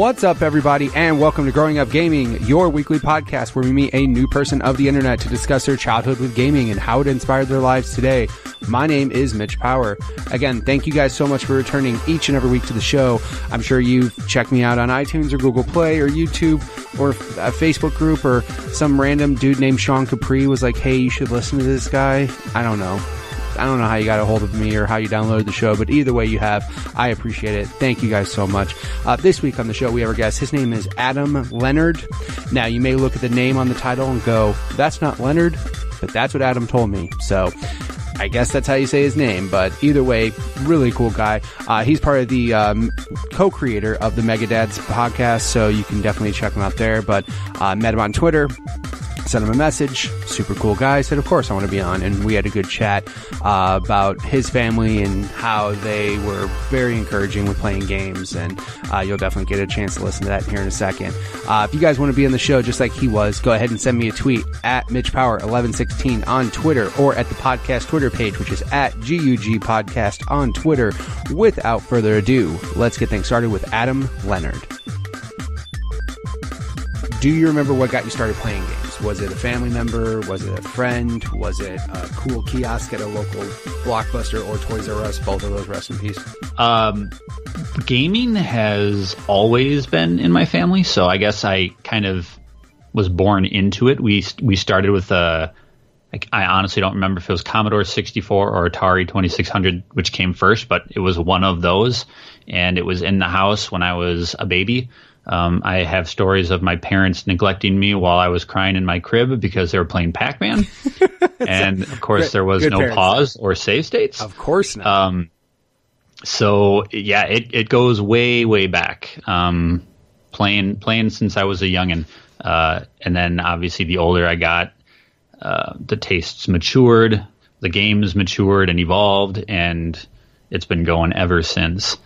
What's up, everybody, and welcome to Growing Up Gaming, your weekly podcast where we meet a new person of the internet to discuss their childhood with gaming and how it inspired their lives today. My name is Mitch Power. Again, thank you guys so much for returning each and every week to the show. I'm sure you've checked me out on iTunes or Google Play or YouTube or a Facebook group, or some random dude named Sean Capri was like, hey, you should listen to this guy. I don't know how you got a hold of me or how you downloaded the show, but either way you have, I appreciate it. Thank you guys so much. This week on the show, we have our guest. His name is Adam Leonhardt. Now, you may look at the name on the title and go, that's not Leonard, but that's what Adam told me. So I guess that's how you say his name, but either way, really cool guy. He's part of the co-creator of the Megadads podcast, so you can definitely check him out there. But met him on Twitter, sent him a message, super cool guy, said of course I want to be on, and we had a good chat about his family and how they were very encouraging with playing games, and you'll definitely get a chance to listen to that here in a second. If you guys want to be on the show just like he was, go ahead and send me a tweet at MitchPower1116 on Twitter, or at the podcast Twitter page, which is at GUG Podcast on Twitter. Without further ado, let's get things started with Adam Leonhardt. Do you remember what got you started playing games? Was it a family member? Was it a friend? Was it a cool kiosk at a local Blockbuster or Toys R Us? Both of those, rest in peace. Gaming has always been in my family, so I guess I kind of was born into it. We started with I honestly don't remember if it was Commodore 64 or Atari 2600, which came first, but it was one of those, and it was in the house when I was a baby. I have stories of my parents neglecting me while I was crying in my crib because they were playing Pac-Man. And, of course, there was no pause or save states. Of course not. So, yeah, it goes way, way back. Playing since I was a youngin'. And then, obviously, the older I got, the tastes matured, the games matured and evolved, and it's been going ever since.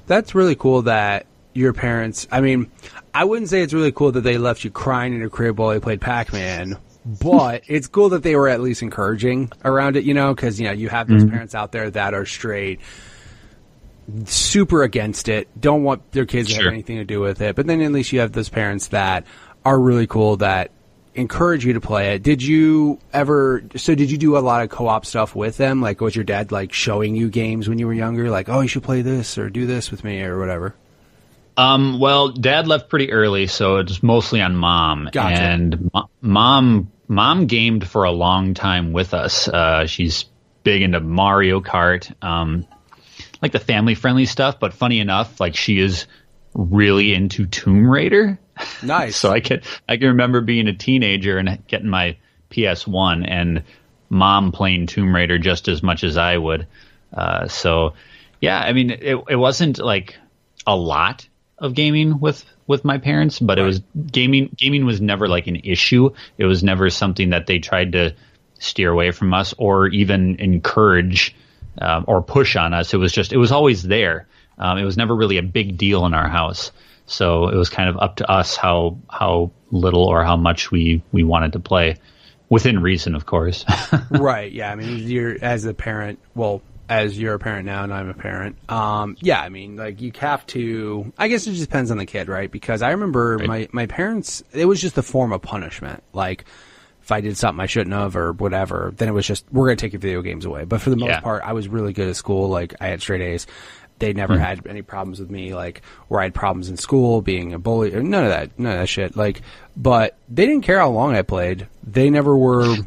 That's really cool that your parents, I mean, I wouldn't say it's really cool that they left you crying in your crib while they played Pac-Man, but it's cool that they were at least encouraging around it, because, you have those parents out there that are straight super against it, don't want their kids to have anything to do with it, but then at least you have those parents that are really cool that encourage you to play it. Did you do a lot of co-op stuff with them? Like, was your dad, showing you games when you were younger? Like, oh, you should play this or do this with me or whatever? Well, Dad left pretty early, so it's mostly on Mom. Gotcha. And Mom gamed for a long time with us. She's big into Mario Kart, like the family-friendly stuff. But funny enough, she is really into Tomb Raider. Nice. So I can remember being a teenager and getting my PS1 and Mom playing Tomb Raider just as much as I would. So yeah, I mean, it wasn't a lot of gaming with my parents, but It was gaming was never an issue. It was never something that they tried to steer away from us or even encourage or push on us. It was always there. It was never really a big deal in our house. So it was kind of up to us how little or how much we wanted to play, within reason, of course. Right. Yeah. I mean, you're as a parent, as you're a parent now and I'm a parent, yeah, I mean, you have to, I guess it just depends on the kid, right? Because I remember my parents, it was just a form of punishment. If I did something I shouldn't have or whatever, then it was just, we're going to take your video games away. But for the most part, I was really good at school. I had straight A's. They never had any problems with me, where I had problems in school, being a bully, none of that shit. But they didn't care how long I played. They never were,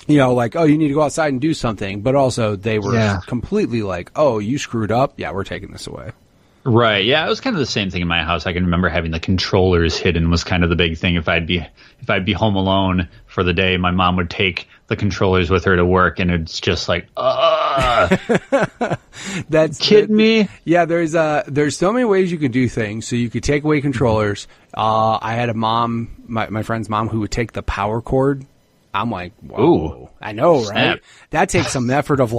oh, you need to go outside and do something. But also they were completely oh, you screwed up. Yeah, we're taking this away. Right. Yeah, it was kind of the same thing in my house. I can remember having the controllers hidden was kind of the big thing. If I'd be home alone for the day, my mom would take the controllers with her to work, and it's just that's kidding me. Yeah, there's so many ways you can do things. So you could take away controllers. I had a mom, my friend's mom, who would take the power cord. I'm like, whoa. Ooh, I know, right? snap. That takes some effort of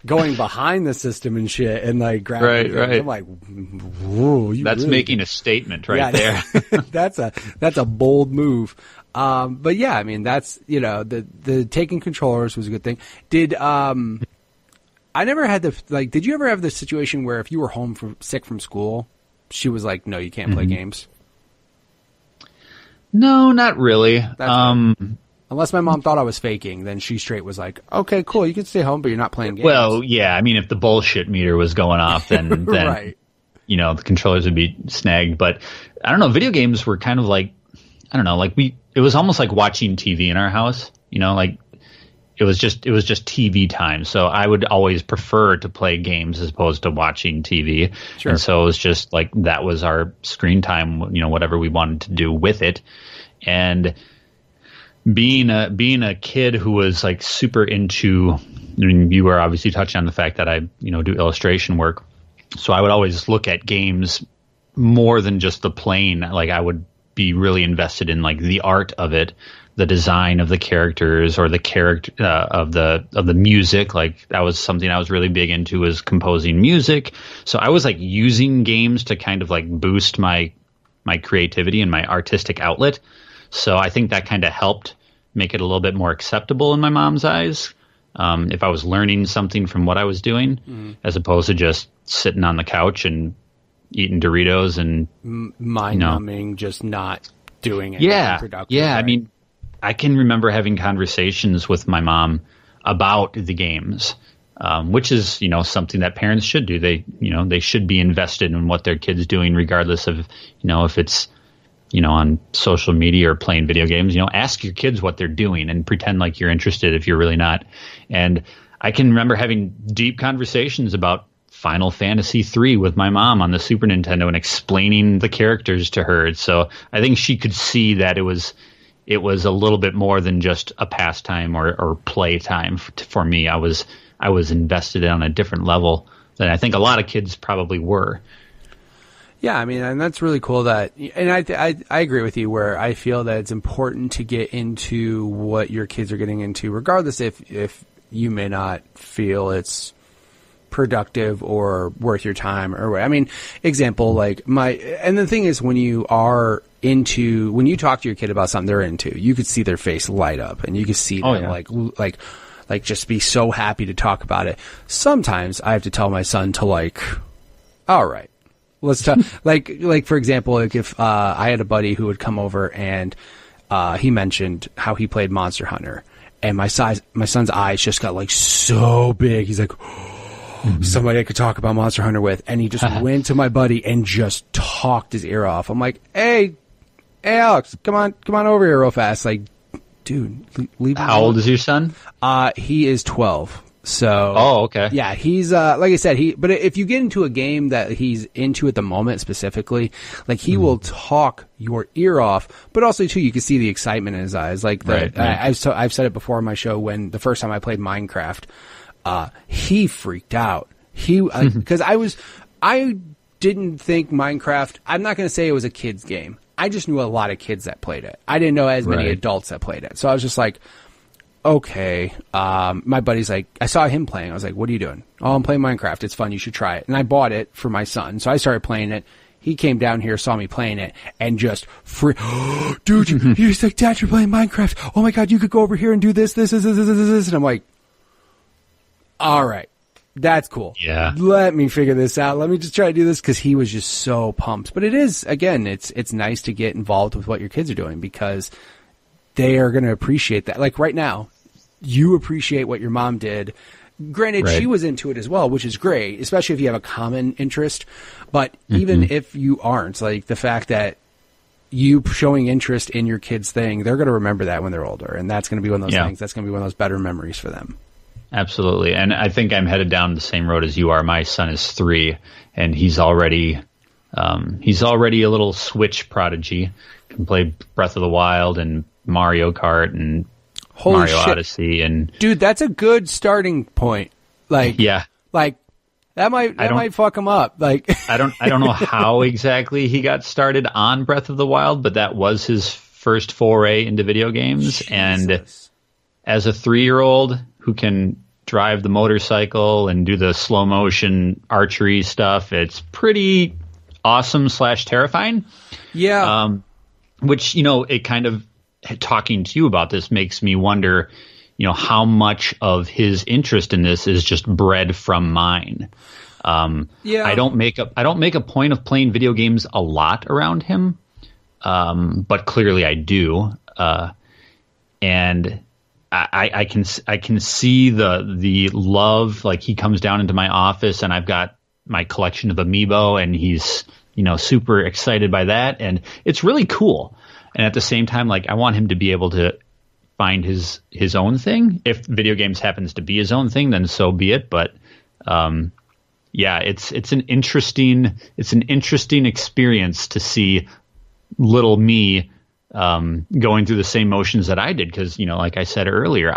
going behind the system and shit and grabbing. Right. I'm like, whoa. That's really making a statement there. That's a bold move. But yeah, I mean, that's, the taking controllers was a good thing. Did, I never had did you ever have the situation where if you were home sick from school she was like, no, you can't play games? No, not really. Unless my mom thought I was faking, then she straight was like, okay, cool, you can stay home, but you're not playing games. Well, yeah, I mean, if the bullshit meter was going off, then right. The controllers would be snagged. But I don't know, video games were kind of like, I don't know, like it was almost like watching TV in our house, like it was just TV time. So I would always prefer to play games as opposed to watching TV. Sure. And so it was just like, that was our screen time, whatever we wanted to do with it. And being a kid who was like super into, you were obviously touching on the fact that I, do illustration work. So I would always look at games more than just the playing. Like I would be really invested in like the art of it, the design of the characters, or the character of the music. Like that was something I was really big into, was composing music. So I was like using games to kind of like boost my creativity and my artistic outlet. So I think that kind of helped make it a little bit more acceptable in my mom's eyes. If I was learning something from what I was doing, as opposed to just sitting on the couch and eating Doritos and mind-numbing, just not doing anything productive. Yeah, right? I mean, I can remember having conversations with my mom about the games, which is, something that parents should do. They should be invested in what their kid's doing, regardless of, if it's, on social media or playing video games. Ask your kids what they're doing and pretend like you're interested if you're really not. And I can remember having deep conversations about Final Fantasy III with my mom on the Super Nintendo and explaining the characters to her. So I think she could see that it was a little bit more than just a pastime or playtime for me. I was invested on a different level than I think a lot of kids probably were. Yeah, I mean, and that's really cool and I agree with you, where I feel that it's important to get into what your kids are getting into, regardless if you may not feel it's productive or worth your time or what. I mean, example, like and the thing is, when you talk to your kid about something they're into, you could see their face light up and you could see them like just be so happy to talk about it. Sometimes I have to tell my son to all right, let's talk. like for example, if I had a buddy who would come over and he mentioned how he played Monster Hunter, and my son's eyes just got so big. He's like, somebody I could talk about Monster Hunter with, and he just went to my buddy and just talked his ear off. I'm like, hey Alex, come on over here real fast. Like, dude, leave him alone. How old is your son? He is 12. So, okay. Yeah, he's, like I said, but if you get into a game that he's into at the moment specifically, he will talk your ear off, but also too, you can see the excitement in his eyes. Right. I've said it before on my show, when the first time I played Minecraft, he freaked out. Because I didn't think Minecraft, I'm not going to say it was a kid's game. I just knew a lot of kids that played it. I didn't know as many adults that played it. So I was just like, okay. My buddy's like, I saw him playing. I was like, what are you doing? Oh, I'm playing Minecraft. It's fun. You should try it. And I bought it for my son. So I started playing it. He came down here, saw me playing it, and just dude, you're like, Dad, you're playing Minecraft. Oh my God, you could go over here and do this. And I'm like, all right, that's cool. Yeah. Let me figure this out. Let me just try to do this, because he was just so pumped. But it is, again, it's nice to get involved with what your kids are doing, because they are going to appreciate that. Like right now, you appreciate what your mom did. Granted, she was into it as well, which is great, especially if you have a common interest. But even if you aren't, like the fact that you showing interest in your kid's thing, they're going to remember that when they're older. And that's going to be one of those things. That's going to be one of those better memories for them. Absolutely. And I think I'm headed down the same road as you are. My son is 3, and he's already a little Switch prodigy. Can play Breath of the Wild and Mario Kart and Mario Odyssey. And dude, that's a good starting point. That might fuck him up. I don't know how exactly he got started on Breath of the Wild, but that was his first foray into video games. Jesus. And as a 3-year-old who can drive the motorcycle and do the slow motion archery stuff, it's pretty awesome / terrifying. Yeah. Which, it kind of, talking to you about this makes me wonder, how much of his interest in this is just bred from mine. I don't make a point of playing video games a lot around him, but clearly I do, and I can see the love. Like, he comes down into my office, and I've got my collection of Amiibo, and he's super excited by that, and it's really cool. And at the same time, like, I want him to be able to find his own thing. If video games happens to be his own thing, then so be it. But yeah, it's an interesting experience to see little me going through the same motions that I did, because like I said earlier,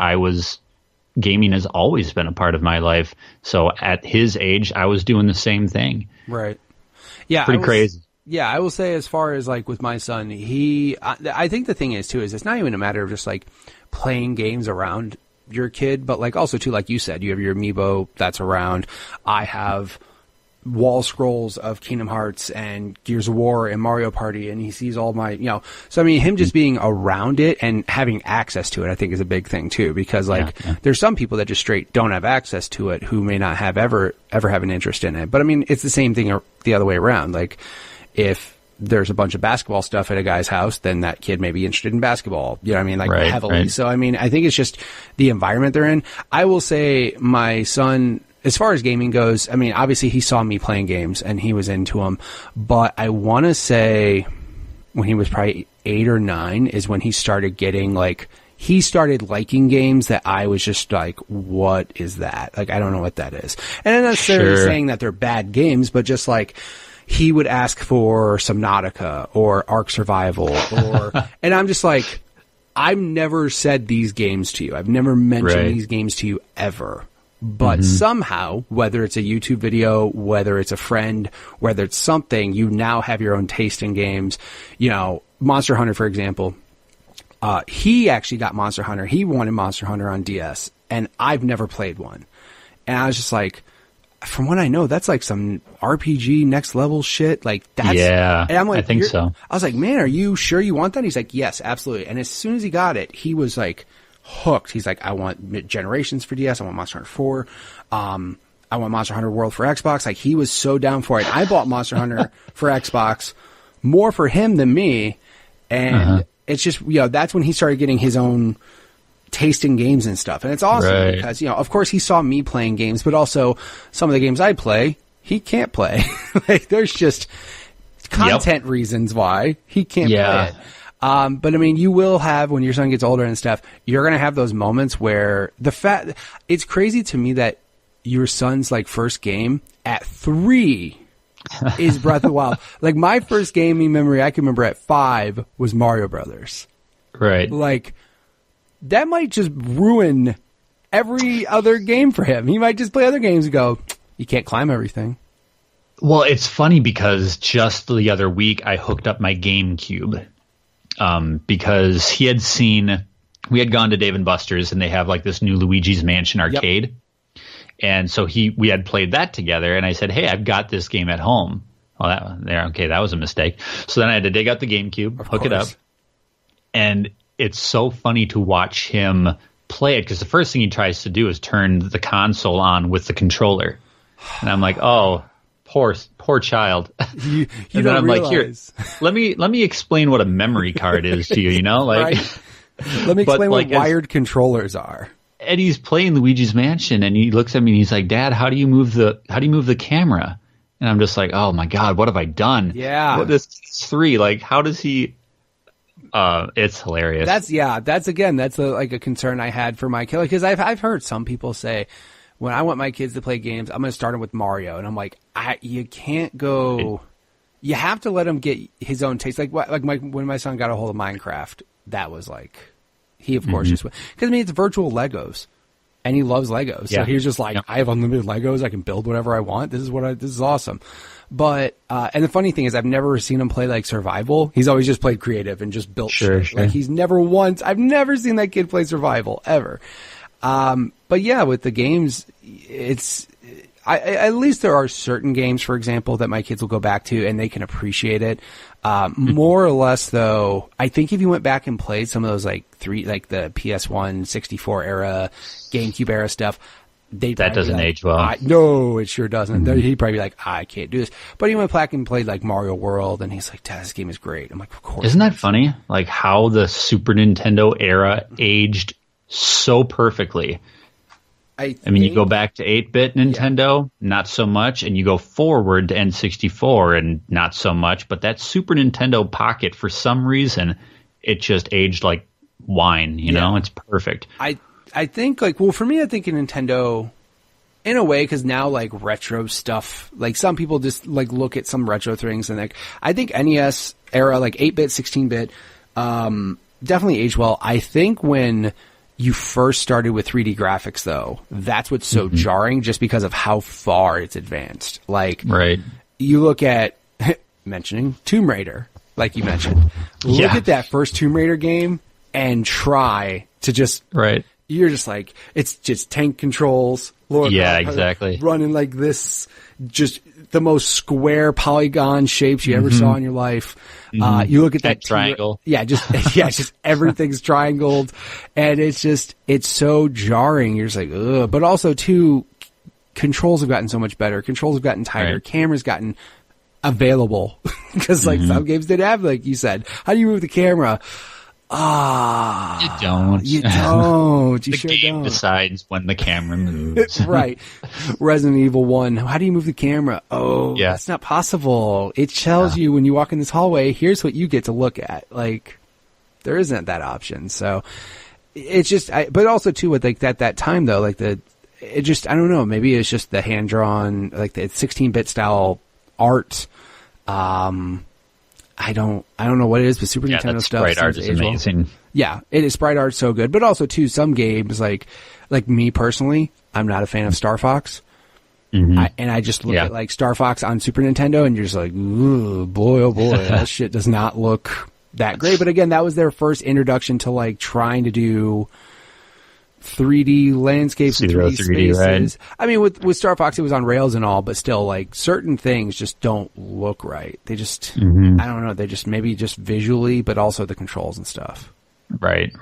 gaming has always been a part of my life. So at his age, I was doing the same thing. Right. Yeah. Pretty crazy. Yeah, I will say, as far as like with my son, I think the thing is too, is it's not even a matter of just like playing games around your kid, but like also too, like you said, you have your Amiibo that's around. I have wall scrolls of Kingdom Hearts and Gears of War and Mario Party, and he sees all my, so I mean, him just being around it and having access to it, I think is a big thing too, because like there's some people that just straight don't have access to it who may not have ever have an interest in it. But I mean, it's the same thing the other way around. Like, if there's a bunch of basketball stuff at a guy's house, then that kid may be interested in basketball, you know what I mean? Like, heavily. Right. So, I mean, I think it's just the environment they're in. I will say my son, as far as gaming goes, I mean, obviously he saw me playing games and he was into them, but I want to say when he was probably 8 or 9 is when he started getting like, he started liking games that I was just like, what is that? Like, I don't know what that is. And I'm not necessarily saying that they're bad games, but just like, he would ask for Subnautica or Ark Survival and I'm just like, I've never said these games to you. I've never mentioned these games to you ever. But somehow, whether it's a YouTube video, whether it's a friend, whether it's something, you now have your own taste in games. Monster Hunter, for example, he actually got Monster Hunter. He wanted Monster Hunter on DS, and I've never played one. And I was just like, from what I know, that's like some RPG next level shit. Like, that's, and I'm like, I think so. I was like, man, are you sure you want that? He's like, yes, absolutely. And as soon as he got it, he was like hooked. He's like, I want Generations for DS. I want Monster Hunter 4. I want Monster Hunter World for Xbox. Like, he was so down for it. I bought Monster Hunter for Xbox more for him than me. And it's just, that's when he started getting his own tasting games and stuff. And it's awesome because, of course he saw me playing games, but also some of the games I play, he can't play. Like, there's just content reasons why he can't play it. But I mean, you will have, when your son gets older and stuff, you're going to have those moments where it's crazy to me that your son's like first game at 3 is Breath of the Wild. Like, my first gaming memory I can remember at 5 was Mario Brothers. Right. Like, that might just ruin every other game for him. He might just play other games and go, you can't climb everything. Well, it's funny because just the other week I hooked up my GameCube because we had gone to Dave & Buster's and they have like this new Luigi's Mansion arcade. Yep. And so we had played that together, and I said, hey, I've got this game at home. Well, that was a mistake. So then I had to dig out the GameCube, hook it up, and it's so funny to watch him play it, because the first thing he tries to do is turn the console on with the controller. And I'm like, oh, poor child. You and then I'm like, here, let me explain what a memory card is to you, like, let me explain what wired controllers are. And he's playing Luigi's Mansion, and he looks at me and he's like, Dad, how do you move the camera? And I'm just like, oh my God, what have I done? Yeah. This is 3. Like, how does he? It's hilarious. That's a concern I had for my kid, because I've heard some people say, when I want my kids to play games, I'm going to start them with Mario, and I'm like, you can't go. You have to let him get his own taste. Like when my son got a hold of Minecraft, that was like, he of course just went, because I mean, it's virtual Legos, and he loves Legos, so he was just like, I have unlimited Legos, I can build whatever I want. This is awesome. But, and the funny thing is, I've never seen him play like survival. He's always just played creative and just built shit. Like, I've never seen that kid play survival ever. But yeah, with the games, at least there are certain games, for example, that my kids will go back to and they can appreciate it. More or less though, I think if you went back and played some of those like the PS1, 64 era, GameCube era stuff, That doesn't age well. No, it sure doesn't. He'd probably be like, I can't do this. But he went back and played like Mario World, and he's like, Dad, this game is great. I'm like, of course. Isn't that funny? Like how the Super Nintendo era aged so perfectly. I mean, you go back to 8-bit Nintendo, not so much, and you go forward to N64, and not so much. But that Super Nintendo Pocket, for some reason, it just aged like wine. You know, it's perfect. I think, like, well, for me, I think in Nintendo, in a way, because now, like, retro stuff, like, some people just, like, look at some retro things, and, like, I think NES era, like, 8-bit, 16-bit, definitely aged well. I think when you first started with 3D graphics, though, that's what's so jarring, just because of how far it's advanced. Like, you look at, mentioning Tomb Raider, like you mentioned. Look at that first Tomb Raider game and try to just... You're just like, it's just tank controls. Exactly. Running like this, just the most square polygon shapes you ever saw in your life. You look at that triangle. Just everything's triangled. And it's so jarring. You're just like, ugh. But also, too, controls have gotten so much better. Controls have gotten tighter. Cameras gotten available. Because, like, some games didn't have, like you said, how do you move the camera? You don't. You don't. You the sure game don't. decides when the camera moves. Right. Resident Evil 1. How do you move the camera? Oh, that's not possible. It tells you when you walk in this hallway, here's what you get to look at. Like, there isn't that option. So it's just, but also too with like that time though, like I don't know, maybe it's just the hand drawn, like the 16-bit style art. I don't know what it is, but Super Nintendo stuff. Sprite art is amazing. Well. Yeah, it is. Sprite art so good, but also too some games like me personally, I'm not a fan of Star Fox, and I just look at like Star Fox on Super Nintendo, and you're just like, ooh, boy, oh boy, that shit does not look that great. But again, that was their first introduction to like trying to do 3D landscapes and 3D spaces. Right? I mean, with Star Fox, it was on rails and all, but still, like, certain things just don't look right. They just, I don't know, they just, maybe just visually, but also the controls and stuff. Right.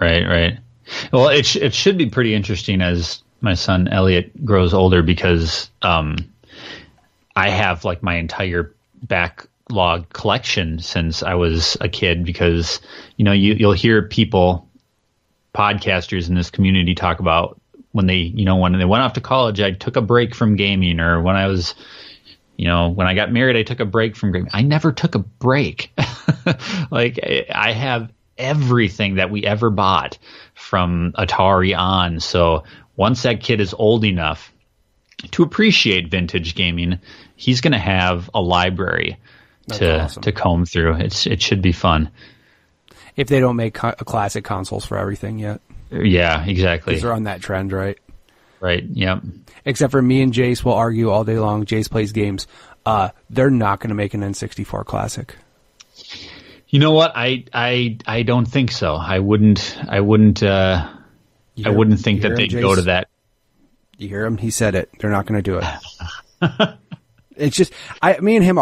Well, it should be pretty interesting as my son Elliot grows older, because I have, like, my entire backlog collection since I was a kid, because, you know, you'll hear people, podcasters in this community, talk about when they went off to college, I took a break from gaming, or when I was, when I got married, I took a break from gaming. I never took a break. Like, I have everything that we ever bought from Atari on. So once that kid is old enough to appreciate vintage gaming, he's going to have a library to comb through. It should be fun. If they don't make classic consoles for everything yet. Yeah, exactly. Because they're on that trend, right? Right, yep. Except for me and Jace will argue all day long. Jace plays games. They're not going to make an N64 classic. You know what? I don't think so. I wouldn't think that they'd go to that. You hear him? He said it. They're not going to do it. It's just, me and him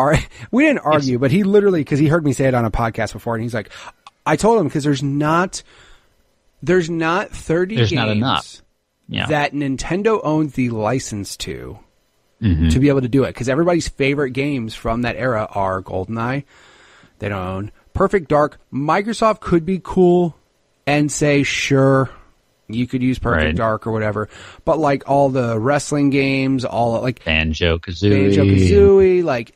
we didn't argue, but he literally, because he heard me say it on a podcast before, and he's like, I told him, because there's not 30 games not enough. that Nintendo owns the license to be able to do it. Because everybody's favorite games from that era are GoldenEye. They don't own Perfect Dark. Microsoft could be cool and say, sure, you could use Perfect Dark or whatever. But like all the wrestling games, all like Banjo-Kazooie, like,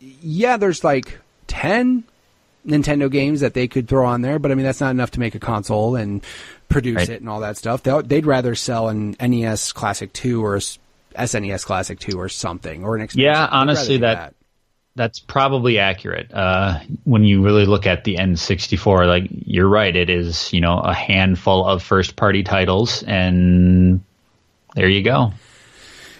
yeah, there's like 10 Nintendo games that they could throw on there, but I mean, that's not enough to make a console and produce it and all that stuff. They'd rather sell an NES Classic 2 or a SNES Classic 2 or something, or an expansion. Yeah, honestly, that's probably accurate. When you really look at the N64, like, you're right, it is, a handful of first party titles, and there you go.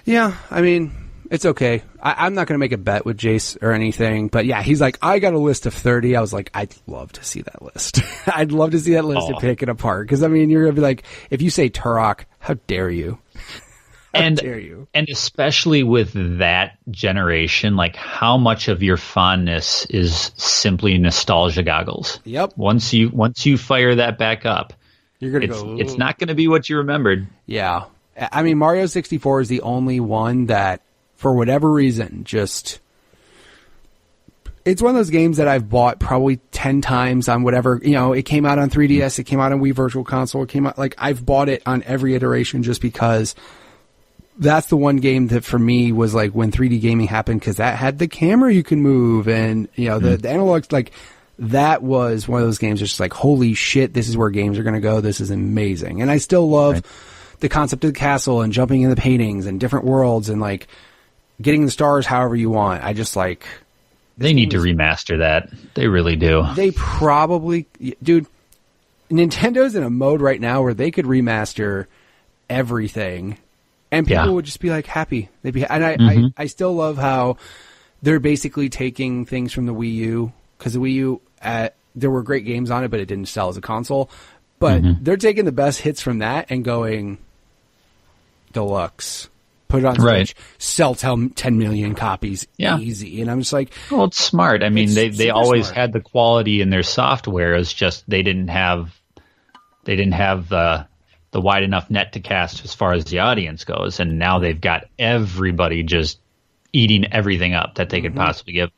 Yeah, I mean, it's okay. I'm not going to make a bet with Jace or anything, but yeah, he's like, I got a list of 30. I was like, I'd love to see that list. I'd love to see that list and pick it apart. Because, I mean, you're going to be like, if you say Turok, how dare you? How dare you? And especially with that generation, like, how much of your fondness is simply nostalgia goggles? Yep. Once you fire that back up, you're going to go, it's not going to be what you remembered. Yeah. I mean, Mario 64 is the only one that, for whatever reason, just... It's one of those games that I've bought probably 10 times on whatever, it came out on 3DS, it came out on Wii Virtual Console, it came out, I've bought it on every iteration just because that's the one game that for me was like when 3D gaming happened, because that had the camera you can move and, the analogs, that was one of those games that's just like, holy shit, this is where games are going to go. This is amazing. And I still love the concept of the castle and jumping in the paintings and different worlds and getting the stars however you want. I just They need to remaster that. They really do. They probably... Dude, Nintendo's in a mode right now where they could remaster everything, and people would just be, happy. They'd be, and I still love how they're basically taking things from the Wii U, because the Wii U, there were great games on it, but it didn't sell as a console. But they're taking the best hits from that and going deluxe. Put it on Switch, sell 10 million copies easy. And I'm just like... Well, it's smart. I mean, they always had the quality in their software. It's just they didn't have the wide enough net to cast as far as the audience goes. And now they've got everybody just eating everything up that they could possibly give.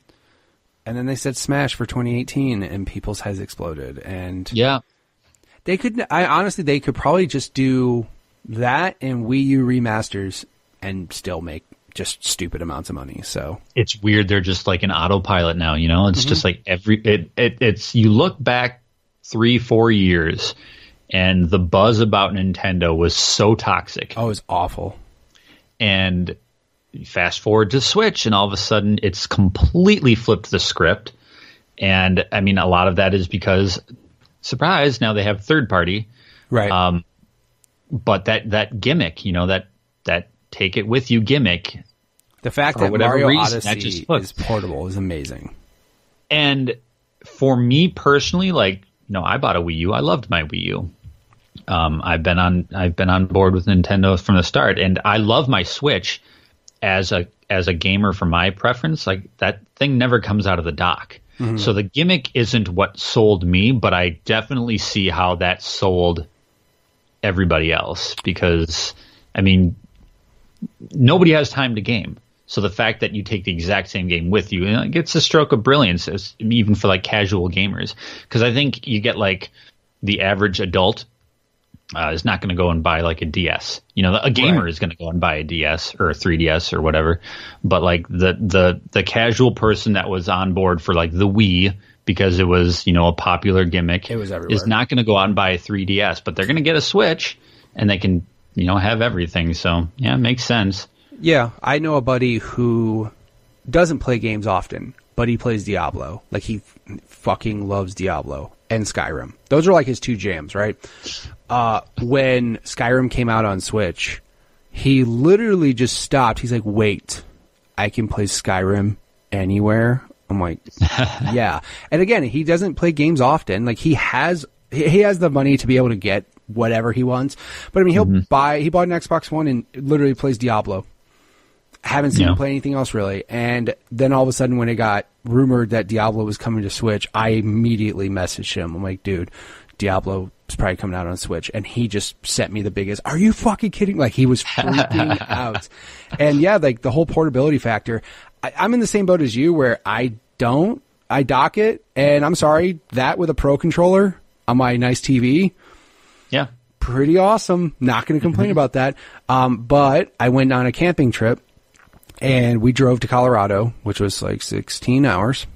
And then they said Smash for 2018 and people's heads exploded. And they could... honestly, they could probably just do that and Wii U remasters and still make just stupid amounts of money. So it's weird. They're just like an autopilot now, It's just like it's you look back 3-4 years and the buzz about Nintendo was so toxic. Oh, it was awful. And fast forward to Switch and all of a sudden it's completely flipped the script. And I mean, a lot of that is because, surprise, now they have third party. Right. But that gimmick, that take it with you gimmick. The fact that Mario Odyssey is portable is amazing. And for me personally, I bought a Wii U. I loved my Wii U. I've been on board with Nintendo from the start, and I love my Switch as a gamer for my preference. That thing never comes out of the dock. So the gimmick isn't what sold me, but I definitely see how that sold everybody else, because I mean, nobody has time to game. So the fact that you take the exact same game with you, it's a stroke of brilliance, even for casual gamers. Because I think you get the average adult is not going to go and buy a DS. A gamer is going to go and buy a DS or a 3DS or whatever. But the casual person that was on board for the Wii, because it was a popular gimmick, it was everywhere, is not going to go out and buy a 3DS. But they're going to get a Switch and they can have everything. So yeah, it makes sense. Yeah, I know a buddy who doesn't play games often, but he plays Diablo. He fucking loves Diablo and Skyrim. Those are his two jams, right? When Skyrim came out on Switch, he literally just stopped. He's like, wait, I can play Skyrim anywhere? I'm like, yeah. And again, he doesn't play games often. He has the money to be able to get whatever he wants. But I mean, he bought an Xbox One and literally plays Diablo. Haven't seen him play anything else really. And then all of a sudden when it got rumored that Diablo was coming to Switch, I immediately messaged him. I'm like, dude, Diablo is probably coming out on Switch. And he just sent me the biggest, are you fucking kidding? He was freaking out. And yeah, the whole portability factor. I'm in the same boat as you where I dock it, and I'm sorry, that with a Pro controller on my nice TV. Yeah. Pretty awesome. Not going to complain about that. But I went on a camping trip and we drove to Colorado, which was 16 hours.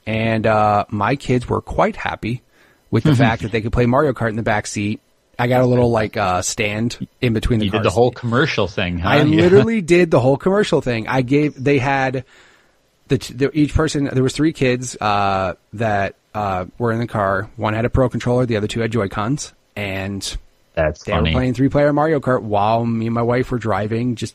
And my kids were quite happy with the fact that they could play Mario Kart in the back seat. I got a little stand in between the cars. You did the whole commercial thing, huh? I literally did the whole commercial thing. They had each person, there was 3 kids that were in the car. One had a Pro controller, the other 2 had Joy-Cons. And they were playing 3-player Mario Kart while me and my wife were driving, just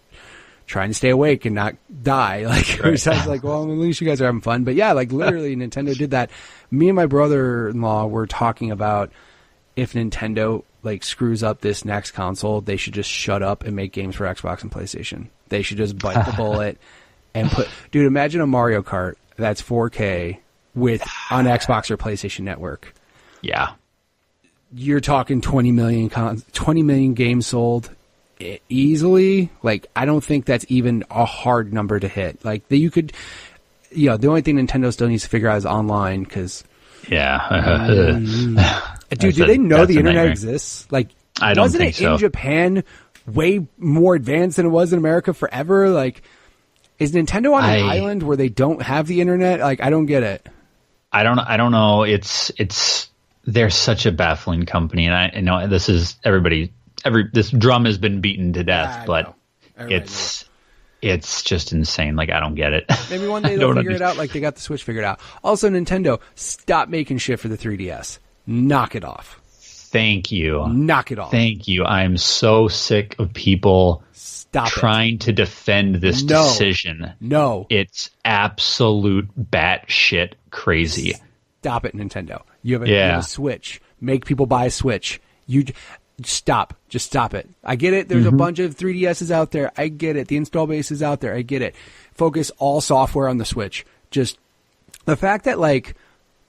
trying to stay awake and not die. I was like, well, at least you guys are having fun. But yeah, literally Nintendo did that. Me and my brother-in-law were talking about if Nintendo screws up this next console, they should just shut up and make games for Xbox and PlayStation. They should just bite the bullet and dude, imagine a Mario Kart that's 4K on Xbox or PlayStation Network. Yeah. You're talking 20 million games sold. easily. Like, I don't think that's even a hard number to hit. Like, you could, the only thing Nintendo still needs to figure out is online, because... Yeah. Dude, do they know the internet exists? Like, I don't wasn't think it so. in Japan way more advanced than it was in America forever? Like, is Nintendo on an island where they don't have the internet? Like, I don't get it. I don't know. They're such a baffling company, and I know this is this drum has been beaten to death, but it's just insane. Like, I don't get it. Maybe one day they'll figure it out like they got the Switch figured out. Also, Nintendo, stop making shit for the 3DS. Knock it off. Thank you. Knock it off. Thank you. I'm so sick of people trying to defend this decision. No. It's absolute batshit crazy. Stop it, Nintendo. You have a Switch. Make people buy a Switch. Stop. Just stop it. I get it. There's a bunch of 3DSs out there. I get it. The install base is out there. I get it. Focus all software on the Switch. Just the fact that, like,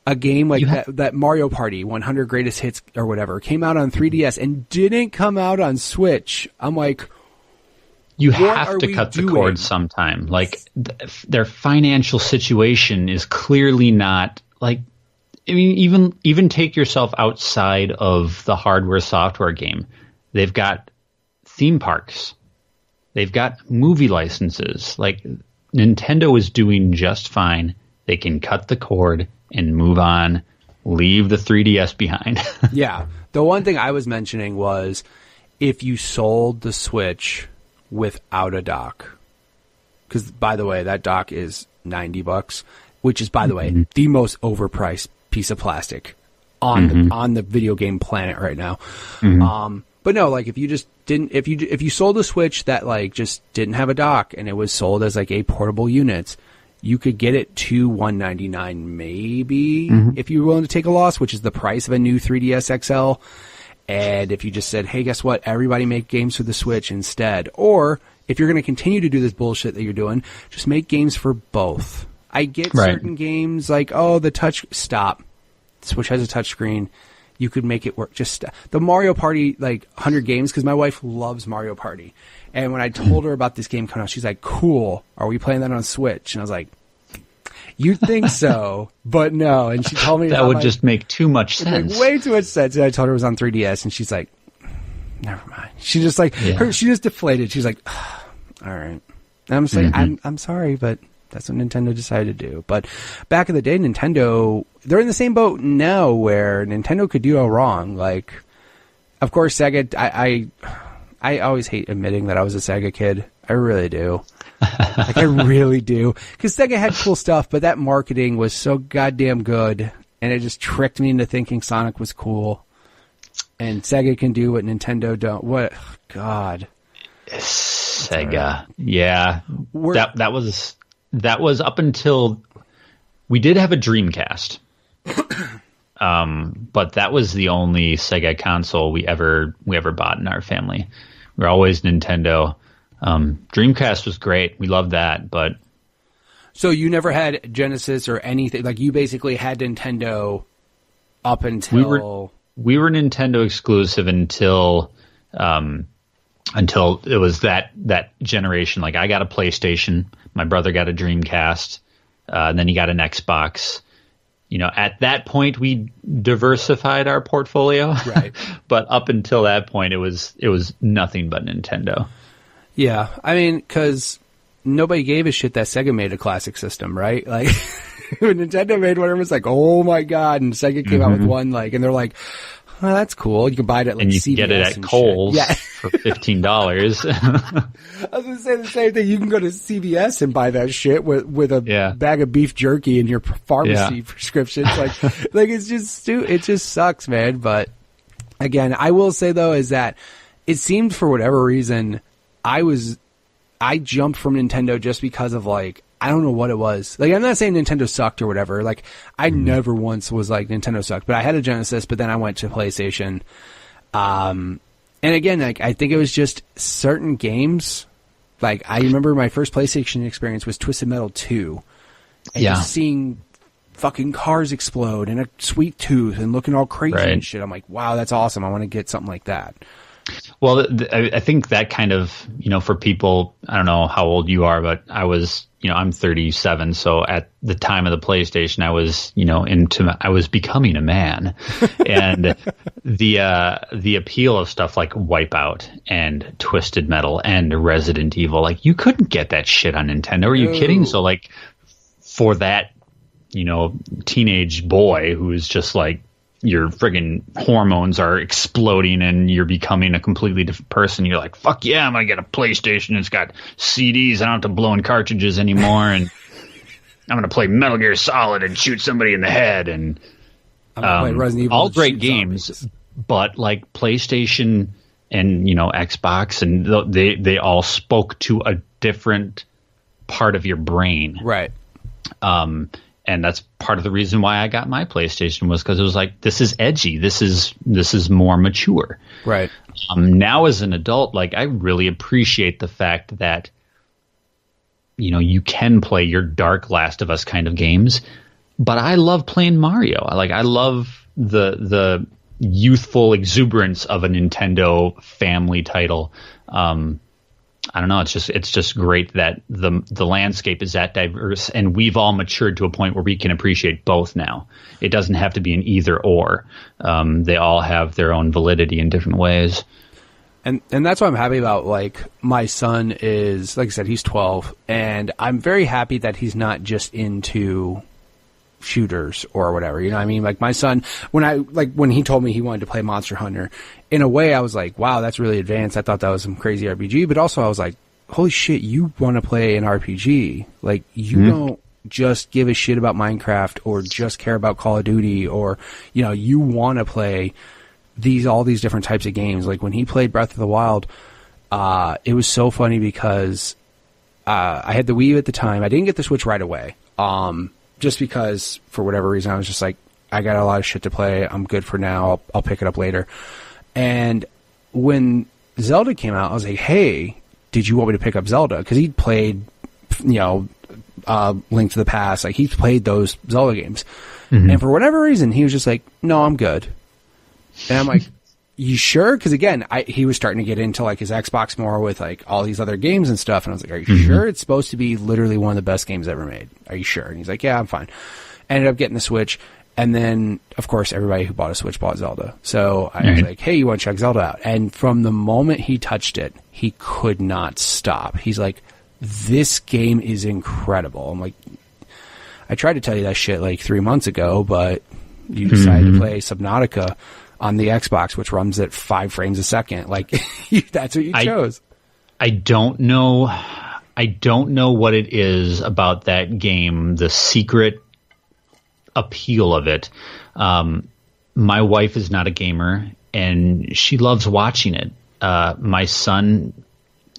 a game like that Mario Party 100 Greatest Hits or whatever came out on 3DS and didn't come out on Switch. I'm like, you have to cut the cord sometime. Like, their financial situation is clearly not, like, I mean, even take yourself outside of the hardware software game. They've got theme parks. They've got movie licenses. Like, Nintendo is doing just fine. They can cut the cord and move on. Leave the 3DS behind. Yeah. The one thing I was mentioning was if you sold the Switch without a dock, because, by the way, that dock is $90, which is, by the way, the most overpriced piece of plastic on the video game planet right now. But no, like, if you just didn't, if you sold a Switch that, like, just didn't have a dock and it was sold as, like, a portable unit, you could get it to $199 maybe if you were willing to take a loss, which is the price of a new 3DS XL. And if you just said, hey, guess what? Everybody make games for the Switch instead. Or if you're going to continue to do this bullshit that you're doing, just make games for both. I get certain games like, the touch, stop. Switch has a touch screen. You could make it work. Just the Mario Party, like 100 games, because my wife loves Mario Party. And when I told her about this game coming out, she's like, cool. Are we playing that on Switch? And I was like, you'd think so, but no. And she told me that would just make too much sense. Make way too much sense. And I told her it was on 3DS, and she's like, never mind. She just like, she just deflated. She's like, all right. And I'm just like, I'm sorry, but that's what Nintendo decided to do. But back in the day, Nintendo, they're in the same boat now where Nintendo could do no wrong. Like, of course, Sega, I always hate admitting that I was a Sega kid. I really do. Like, I really do. Because Sega had cool stuff, but that marketing was so goddamn good. And it just tricked me into thinking Sonic was cool. And Sega can do what Nintendo don't. What? God. Sega. Yeah. That was up until we did have a Dreamcast. But that was the only Sega console we ever bought in our family. We were always Nintendo. Dreamcast was great. We loved that, but so you never had Genesis or anything, like you basically had Nintendo up until we were Nintendo exclusive until it was that generation. Like, I got a PlayStation, my brother got a Dreamcast, and then he got an Xbox. You know, at that point, we diversified our portfolio. Right. But up until that point, it was nothing but Nintendo. Yeah. I mean, because nobody gave a shit that Sega made a classic system, right? Like, when Nintendo made one, it was like, oh my God. And Sega came out with one, like, and they're like, oh, that's cool. You can buy it at, like, and you CVS can get it at Kohl's for $15. I was going to say the same thing. You can go to CVS and buy that shit with a bag of beef jerky in your pharmacy prescription. It's like it's just it just sucks, man. But again, I will say though is that it seemed for whatever reason I jumped from Nintendo just because of, like, I don't know what it was. Like, I'm not saying Nintendo sucked or whatever. Like, I never once was like Nintendo sucked, but I had a Genesis, but then I went to PlayStation. And again, like, I think it was just certain games. Like, I remember my first PlayStation experience was Twisted Metal 2. And just seeing fucking cars explode and a sweet tooth and looking all crazy and shit. I'm like, wow, that's awesome. I want to get something like that. Well, I think that kind of, for people, I don't know how old you are, but I was, I'm 37. So at the time of the PlayStation, I was, I was becoming a man. And the appeal of stuff like Wipeout and Twisted Metal and Resident Evil, like you couldn't get that shit on Nintendo. Are you kidding? So like for that, teenage boy who is just like, your friggin' hormones are exploding and you're becoming a completely different person. You're like, fuck yeah, I'm going to get a PlayStation. It's got CDs. I don't have to blow in cartridges anymore. And I'm going to play Metal Gear Solid and shoot somebody in the head. And all great games, zombies. But like PlayStation and, Xbox, and they all spoke to a different part of your brain. Right. And that's part of the reason why I got my PlayStation, was because it was like, this is edgy. This is more mature. Right. Now as an adult, like I really appreciate the fact that, you can play your dark Last of Us kind of games, but I love playing Mario. I love the youthful exuberance of a Nintendo family title. I don't know. It's just great that the landscape is that diverse, and we've all matured to a point where we can appreciate both now. It doesn't have to be an either or. They all have their own validity in different ways. And that's what I'm happy about. Like my son is, like I said, he's 12, and I'm very happy that he's not just into shooters or whatever, you know what I mean? Like my son, when he told me he wanted to play Monster Hunter, in a way I was like, wow, that's really advanced. I thought that was some crazy RPG, but also I was like, holy shit, you want to play an RPG. Like you don't just give a shit about Minecraft or just care about Call of Duty, or, you want to play all these different types of games. Like when he played Breath of the Wild, it was so funny because, I had the Wii U at the time. I didn't get the Switch right away. Just because, for whatever reason, I was just like, I got a lot of shit to play. I'm good for now. I'll pick it up later. And when Zelda came out, I was like, hey, did you want me to pick up Zelda? Because he'd played, Link to the Past. Like, he's played those Zelda games. Mm-hmm. And for whatever reason, he was just like, no, I'm good. And I'm like, you sure? Because again, he was starting to get into like his Xbox more with like all these other games and stuff. And I was like, are you sure? It's supposed to be literally one of the best games ever made. Are you sure? And he's like, yeah, I'm fine. Ended up getting the Switch. And then, of course, everybody who bought a Switch bought Zelda. So I was like, hey, you want to check Zelda out? And from the moment he touched it, he could not stop. He's like, this game is incredible. I'm like, I tried to tell you that shit like 3 months ago, but you decided to play Subnautica on the Xbox, which runs at 5 frames a second. Like, that's what you chose. I don't know what it is about that game, the secret appeal of it. My wife is not a gamer, and she loves watching it. My son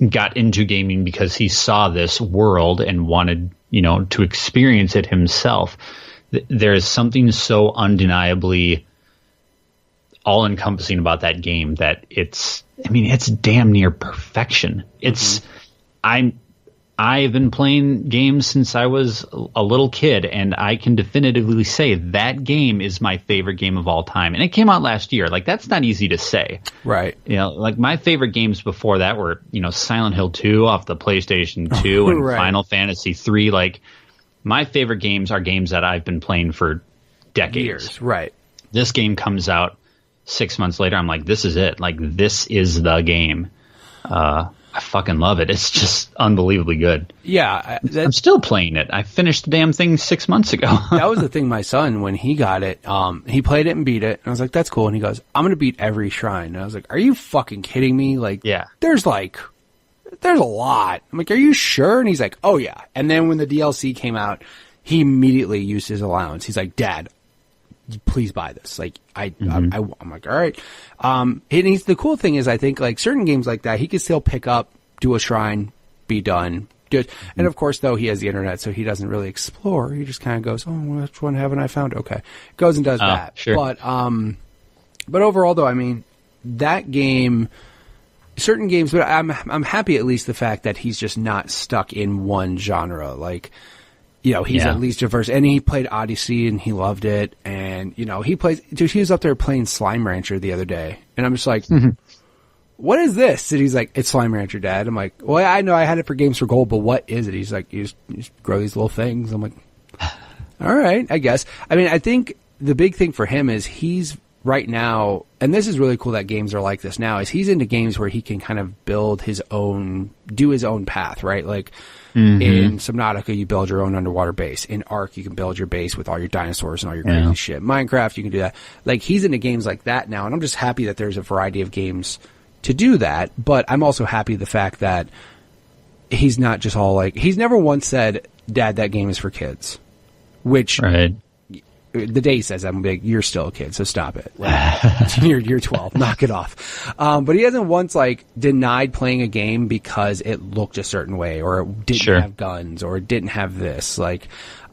got into gaming because he saw this world and wanted, to experience it himself. There is something so undeniably all-encompassing about that game that it's damn near perfection. I've been playing games since I was a little kid, and I can definitively say that game is my favorite game of all time. And it came out last year. Like, that's not easy to say. Right. Like my favorite games before that were, Silent Hill 2 off the PlayStation 2 and Final Fantasy 3. Like, my favorite games are games that I've been playing for decades. Years, right. This game comes out 6 months later. I'm like, this is it. Like, this is the game. I fucking love it. It's just unbelievably good. Yeah. I'm still playing it. I finished the damn thing 6 months ago. That was the thing. My son, when he got it, he played it and beat it. And I was like, that's cool. And he goes, I'm going to beat every shrine. And I was like, are you fucking kidding me? Like, yeah. There's a lot. I'm like, are you sure? And he's like, oh yeah. And then when the DLC came out, he immediately used his allowance. He's like, Dad, please buy this. Like, I'm like, all right. And the cool thing is, I think like certain games like that, he can still pick up, do a shrine, be done. And of course, though, he has the internet, so he doesn't really explore. He just kind of goes, oh, which one haven't I found? Okay. Goes and does that. Sure. But overall, though, I mean, that game, certain games, but I'm happy at least the fact that he's just not stuck in one genre. Like, he's at least diverse. And he played Odyssey and he loved it. And, he was up there playing Slime Rancher the other day. And I'm just like, what is this? And he's like, it's Slime Rancher, Dad. I'm like, well, I know I had it for Games for Gold, but what is it? He's like, you just grow these little things. I'm like, all right, I guess. I mean, I think the big thing for him is he's right now, and this is really cool that games are like this now, is he's into games where he can kind of build his own, do his own path, right? Like in Subnautica, you build your own underwater base. In Ark, you can build your base with all your dinosaurs and all your crazy shit. Minecraft, you can do that. Like, he's into games like that now, and I'm just happy that there's a variety of games to do that, but I'm also happy the fact that he's not just all like, he's never once said, Dad, that game is for kids. Which, right. The day he says that, I'm like, you're still a kid, so stop it. Like, you're 12, knock it off. But he hasn't once like denied playing a game because it looked a certain way, or it didn't have guns, or it didn't have this. Like,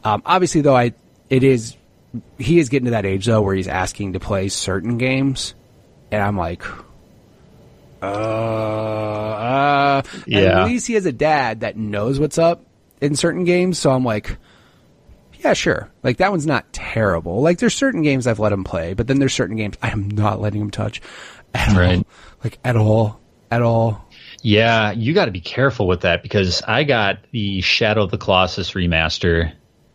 obviously though, he is getting to that age though where he's asking to play certain games, and I'm like, and at least he has a dad that knows what's up in certain games, so I'm like, yeah, sure. Like, that one's not terrible. Like, there's certain games I've let him play, but then there's certain games I am not letting him touch at all. Like, at all. Yeah, you got to be careful with that, because I got the Shadow of the Colossus remaster.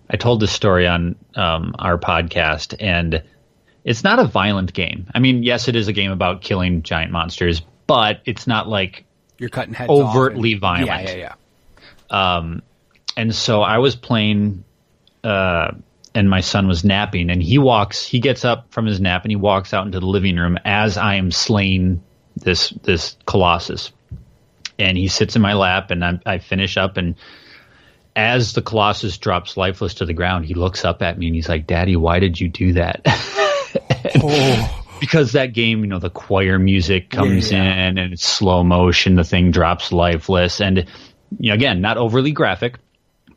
I told this story on our podcast, and it's not a violent game. I mean, yes, it is a game about killing giant monsters, but it's not like you're cutting heads overtly off violent. Yeah. And so I was playing, and my son was napping, and he gets up from his nap and he walks out into the living room as I am slaying this Colossus, and he sits in my lap, and I finish up, and as the Colossus drops lifeless to the ground, he looks up at me and he's like, Daddy, why did you do that? Because that game, the choir music comes in and it's slow motion, the thing drops lifeless, and again, not overly graphic,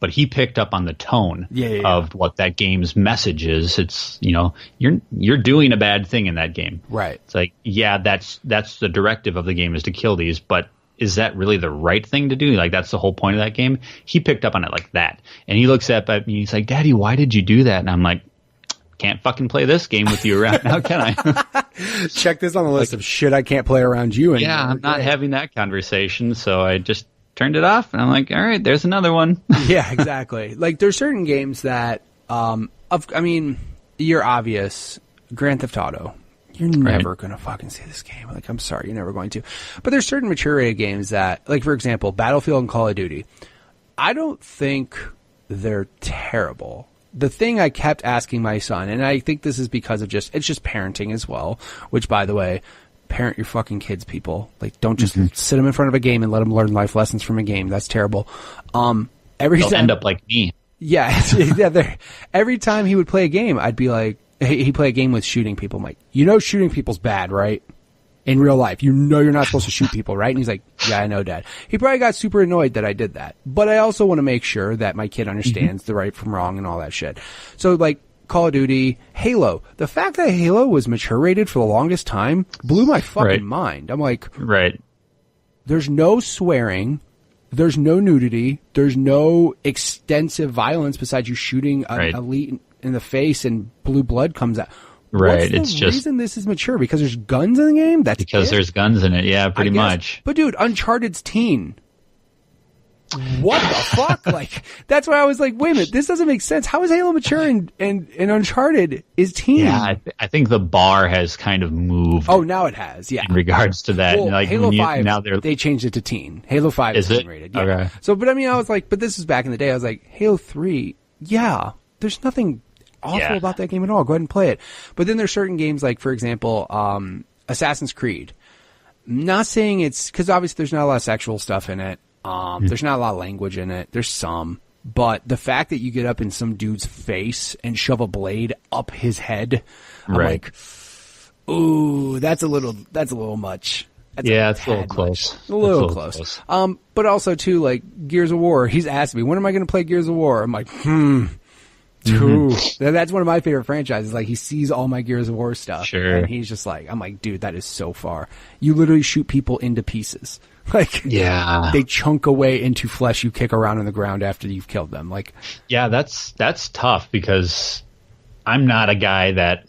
but he picked up on the tone of what that game's message is. It's, you're doing a bad thing in that game. Right. It's like, that's the directive of the game, is to kill these, but is that really the right thing to do? Like, that's the whole point of that game. He picked up on it like that. And he looks up at me, he's like, Daddy, why did you do that? And I'm like, can't fucking play this game with you around now, can I? Check this on the list of shit I can't play around you anymore. Yeah, I'm not having that conversation, so I just turned it off, and I'm like, all right, there's another one. Yeah, exactly. Like, there's certain games that, you're obvious. Grand Theft Auto. You're never going to fucking see this game. Like, I'm sorry, you're never going to. But there's certain mature rated games that, like, for example, Battlefield and Call of Duty. I don't think they're terrible. The thing I kept asking my son, and I think this is because of it's just parenting as well, which, by the way, parent your fucking kids, people. Like, don't just sit them in front of a game and let them learn life lessons from a game. That's terrible. They'll end up like me. Yeah. Every time he would play a game, I'd be like, he play a game with shooting people. I'm like, shooting people's bad, right? In real life, you're not supposed to shoot people, right? And he's like, yeah, I know, Dad. He probably got super annoyed that I did that. But I also want to make sure that my kid understands the right from wrong and all that shit. So, like, Call of Duty, Halo. The fact that Halo was mature rated for the longest time blew my fucking mind. I'm like, there's no swearing, there's no nudity, there's no extensive violence besides you shooting an elite in the face and blue blood comes out. Right. What's the reason this is mature? Because there's guns in the game? That's because there's guns in it. Yeah, pretty much. But dude, Uncharted's teen. What the fuck? Like, that's why I was like, wait a minute, this doesn't make sense. How is Halo mature and Uncharted is teen? Yeah, I think the bar has kind of moved. Oh, now it has, yeah. In regards to that. Well, like, Halo 5, they changed it to teen. Halo 5 is teen rated. Yeah. Okay. So, but I mean, I was like, but this is back in the day. I was like, Halo 3, yeah, there's nothing awful about that game at all. Go ahead and play it. But then there's certain games like, for example, Assassin's Creed. Not saying it's, because obviously there's not a lot of sexual stuff in it. There's not a lot of language in it. There's some. But the fact that you get up in some dude's face and shove a blade up his head, I'm like, ooh, that's a little much. That's it's a little close. A little close. But also too, like, Gears of War, he's asked me, when am I going to play Gears of War? I'm like, That's one of my favorite franchises. Like, he sees all my Gears of War stuff. Sure. And he's just like, I'm like, dude, that is so far. You literally shoot people into pieces. Like, they chunk away into flesh you kick around on the ground after you've killed them. Like, yeah, that's tough, because I'm not a guy that,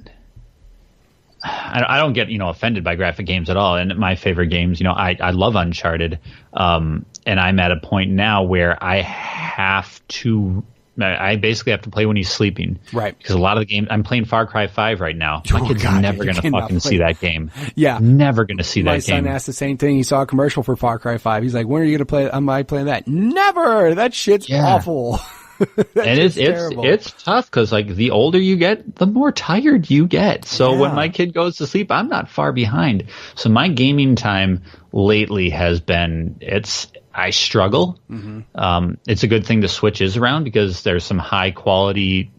I don't get, offended by graphic games at all. And my favorite games, I love Uncharted. And I'm at a point now where I basically have to play when he's sleeping. Right. Because a lot of the games, I'm playing Far Cry 5 right now. My kid's never going to fucking see that game. Yeah. Never going to see that game. My son asked the same thing. He saw a commercial for Far Cry 5. He's like, when are you going to play? Am I playing that? Never! That shit's awful. And it's tough because like the older you get, the more tired you get. So when my kid goes to sleep, I'm not far behind. So my gaming time lately has been, I struggle. Mm-hmm. It's a good thing to switch around because there's some high quality,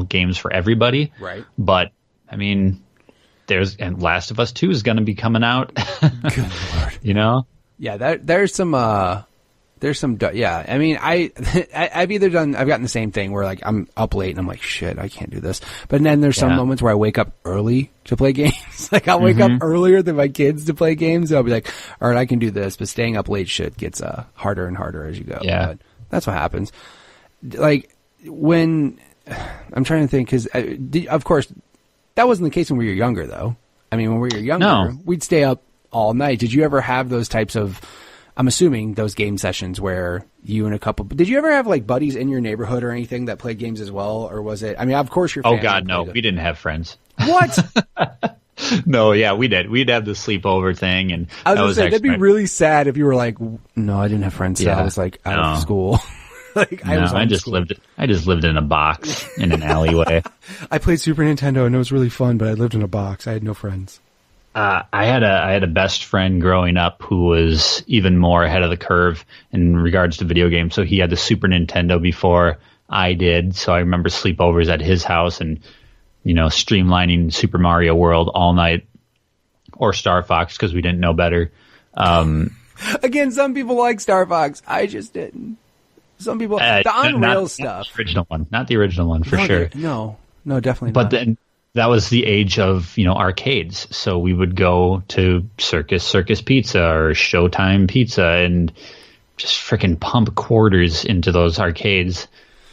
games for everybody. Right. But I mean, and Last of Us 2 is going to be coming out. Good Lord. Yeah, there's some, yeah. I mean, I've gotten the same thing where like I'm up late and I'm like, shit, I can't do this. But then there's some moments where I wake up early to play games. Like I'll wake up earlier than my kids to play games. I'll be like, all right, I can do this. But staying up late shit gets harder and harder as you go. Yeah. But that's what happens. Like when I'm trying to think, because of course that wasn't the case when we were younger, though. I mean, when we were younger, we'd stay up all night. Did you ever have those types of? I'm assuming those game sessions where you and a couple. Did you ever have like buddies in your neighborhood or anything that played games as well, or was it? I mean, of course, your. Oh God, no, we didn't have friends. What? No, yeah, we did. We'd have the sleepover thing, and I was gonna say that'd be really sad if you were like, no, I didn't have friends. So I was like out of school. I just lived in a box in an alleyway. I played Super Nintendo and it was really fun, but I lived in a box. I had no friends. I had a best friend growing up who was even more ahead of the curve in regards to video games. So he had the Super Nintendo before I did. So I remember sleepovers at his house and, streamlining Super Mario World all night, or Star Fox because we didn't know better. Again, some people like Star Fox. I just didn't. Some people, the on-rail stuff. Not the original one for sure. No, definitely not. But then that was the age of, arcades. So we would go to Circus Pizza or Showtime Pizza and just freaking pump quarters into those arcades.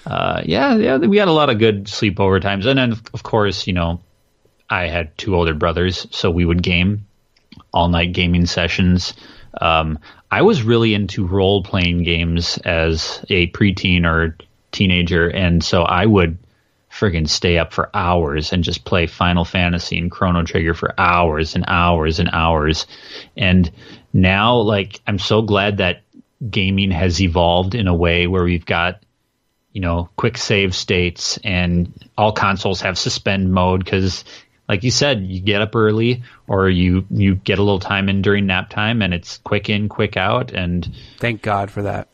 We had a lot of good sleepover times. And then, of course, I had two older brothers, so we would game all-night gaming sessions. I was really into role-playing games as a preteen or teenager, and so I would friggin' stay up for hours and just play Final Fantasy and Chrono Trigger for hours and hours and hours. And now, like, I'm so glad that gaming has evolved in a way where we've got, quick save states, and all consoles have suspend mode because, like you said, you get up early or you get a little time in during nap time, and it's quick in, quick out. And thank God for that.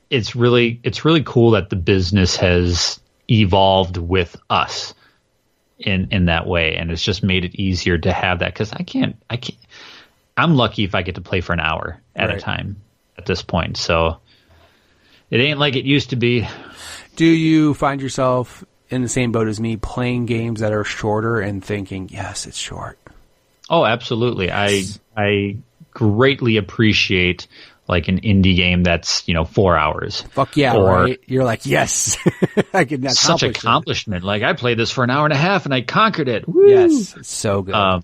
It's really cool that the business has evolved with us in that way, and it's just made it easier to have that, because I'm lucky if I get to play for an hour at a time at this point. So it ain't like it used to be. Do you find yourself in the same boat as me, playing games that are shorter and thinking, yes, it's short? Oh, absolutely. Yes. I greatly appreciate like an indie game that's, 4 hours. Fuck yeah, right? You're like, yes, I can accomplish such accomplishment. Like, I played this for an hour and a half and I conquered it. Woo! Yes, it's so good.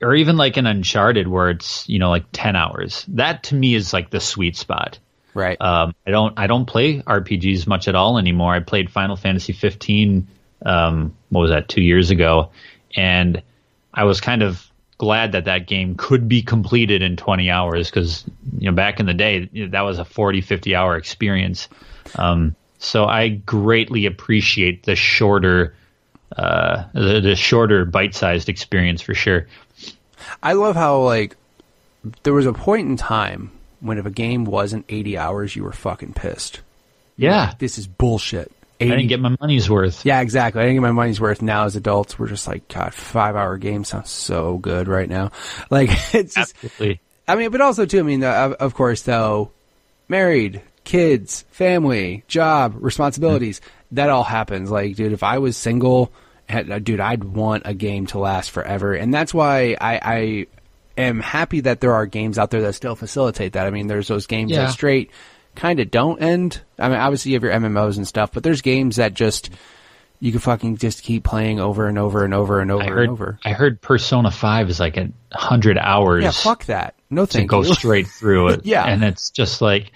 Or even like an Uncharted where it's, like 10 hours. That to me is like the sweet spot. Right. I don't play RPGs much at all anymore. I played Final Fantasy 15, what was that, 2 years ago, and I was kind of glad that game could be completed in 20 hours because, back in the day, that was a 40, 50 hour experience. So I greatly appreciate the shorter bite-sized experience for sure. I love how, like, there was a point in time when if a game wasn't 80 hours, you were fucking pissed. Yeah. Like, this is bullshit. I didn't get my money's worth. Yeah, exactly. I didn't get my money's worth. Now as adults, we're just like, God, 5-hour game sounds so good right now. Like, it's just, absolutely. I mean, but also too, I mean, of course, though, married, kids, family, job, responsibilities, that all happens. Like, dude, if I was single, I'd want a game to last forever. And that's why I am happy that there are games out there that still facilitate that. I mean, there's those games that straight kind of don't end. I mean, obviously you have your MMOs and stuff, but there's games that just, You can fucking just keep playing over and over and over and over. I heard Persona 5 is like 100 hours. Yeah, fuck that. No thank you. To go straight through it. Yeah. And it's just like,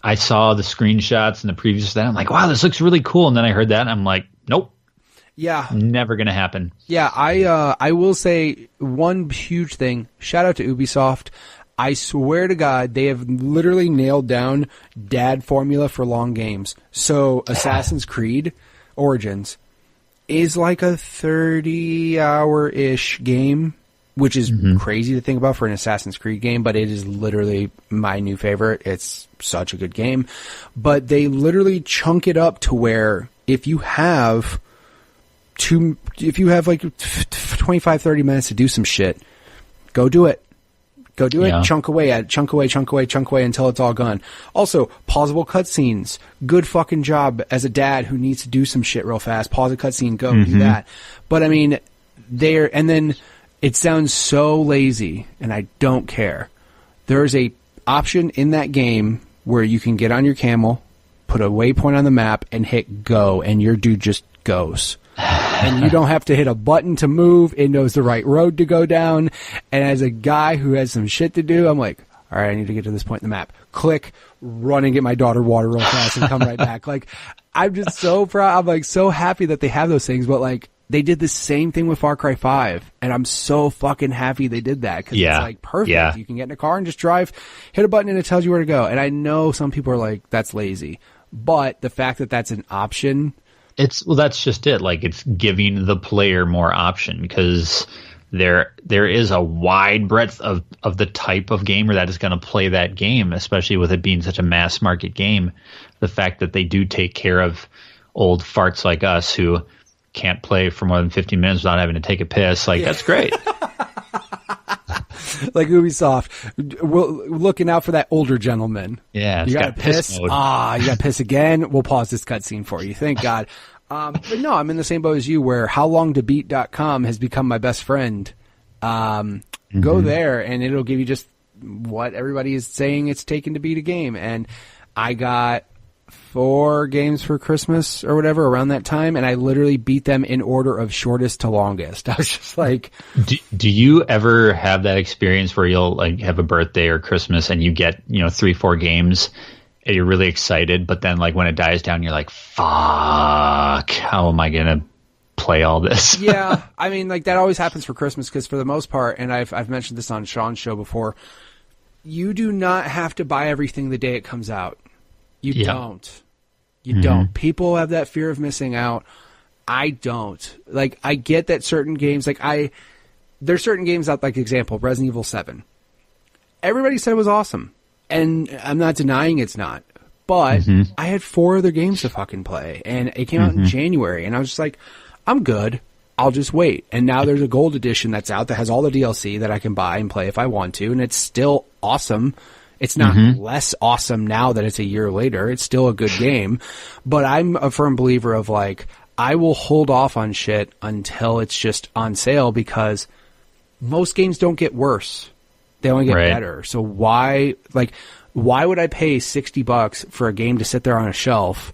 I saw the screenshots and the previews of that. I'm like, wow, this looks really cool. And then I heard that and I'm like, nope. Yeah. Never going to happen. Yeah, I will say one huge thing. Shout out to Ubisoft. I swear to God, they have literally nailed down dad formula for long games. So Assassin's Creed Origins is like a 30-hour-ish game, which is crazy to think about for an Assassin's Creed game, but it is literally my new favorite. It's such a good game. But they literally chunk it up to where if you have like 25, 30 minutes to do some shit, go do it. Go do it, chunk away until it's all gone. Also, pausable cutscenes. Good fucking job as a dad who needs to do some shit real fast. Pause a cutscene, go do that. But I mean, and then it sounds so lazy, and I don't care. There's a option in that game where you can get on your camel, put a waypoint on the map, and hit go, and your dude just goes. And you don't have to hit a button to move. It knows the right road to go down. And as a guy who has some shit to do, I'm like, all right, I need to get to this point in the map. Click, run and get my daughter water real fast and come right back. Like, I'm just so proud. I'm like so happy that they have those things. But like, they did the same thing with Far Cry 5. And I'm so fucking happy they did that. Cause it's like perfect. Yeah. You can get in a car and just drive, hit a button and it tells you where to go. And I know some people are like, that's lazy. But the fact that that's an option, that's just it. Like, it's giving the player more option because there is a wide breadth of the type of gamer that is going to play that game, especially with it being such a mass market game. The fact that they do take care of old farts like us who can't play for more than 15 minutes without having to take a piss, like, that's great. Like Ubisoft, looking out for that older gentleman. Yeah, you got to piss. You got to piss again. We'll pause this cutscene for you. Thank God. But no, I'm in the same boat as you, where howlongtobeat.com has become my best friend. Go there, and it'll give you just what everybody is saying it's taken to beat a game. And I got 4 games for Christmas or whatever around that time, and I literally beat them in order of shortest to longest. I was just like, do you ever have that experience where you'll like have a birthday or Christmas and you get 3-4 games and you're really excited, but then like when it dies down you're like, fuck, how am I gonna play all this? Yeah, I mean, like, that always happens for Christmas, because for the most part, and I've mentioned this on Sean's show before, you do not have to buy everything the day it comes out. You don't. You don't. People have that fear of missing out. I don't. Like, I get that certain games, like, there's certain games out, like, example, Resident Evil 7. Everybody said it was awesome. And I'm not denying it's not. But I had 4 other games to fucking play. And it came out in January. And I was just like, I'm good. I'll just wait. And now there's a gold edition that's out that has all the DLC that I can buy and play if I want to. And it's still awesome. It's not less awesome now that it's a year later. It's still a good game. But I'm a firm believer of, like, I will hold off on shit until it's just on sale, because most games don't get worse. They only get better. So why would I pay $60 for a game to sit there on a shelf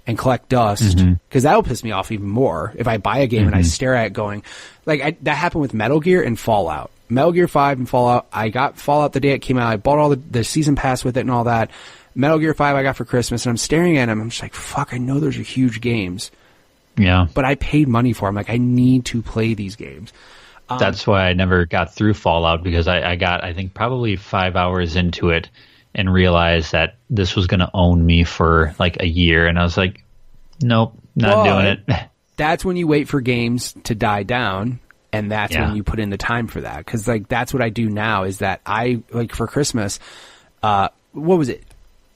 and collect dust? Because that'll piss me off even more if I buy a game and I stare at it going, like, that happened with Metal Gear and Fallout. Metal Gear 5 and Fallout, I got Fallout the day it came out. I bought all the season pass with it and all that. Metal Gear 5 I got for Christmas, and I'm staring at them. I'm just like, fuck, I know those are huge games. Yeah. But I paid money for them. Like, I need to play these games. That's why I never got through Fallout, because I got, I think, probably 5 hours into it and realized that this was going to own me for like a year. And I was like, nope, not doing it. That's when you wait for games to die down. And that's when you put in the time for that. Because, like, that's what I do now, is that I, like, for Christmas, what was it?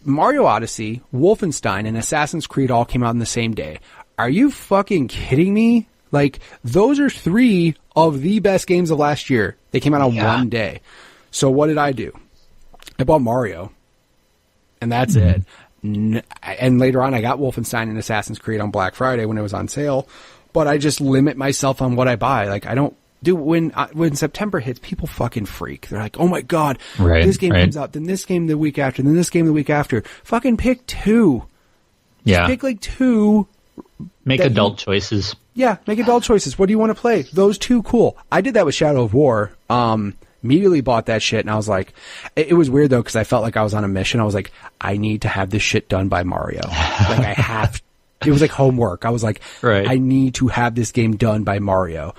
Mario Odyssey, Wolfenstein, and Assassin's Creed all came out on the same day. Are you fucking kidding me? Like, those are 3 of the best games of last year. They came out on one day. So what did I do? I bought Mario. And that's it. And later on, I got Wolfenstein and Assassin's Creed on Black Friday when it was on sale. But I just limit myself on what I buy. Like, I don't do, when September hits, people fucking freak. They're like, oh my God, this game comes out, then this game the week after, then this game the week after. Fucking pick 2. Just pick like 2 Make adult choices. Yeah, make adult choices. What do you want to play? Those two, cool. I did that with Shadow of War. Immediately bought that shit, and I was like, it was weird though, because I felt like I was on a mission. I was like, I need to have this shit done by Mario. Like, I have. It was like homework. I was like, I need to have this game done by Mario.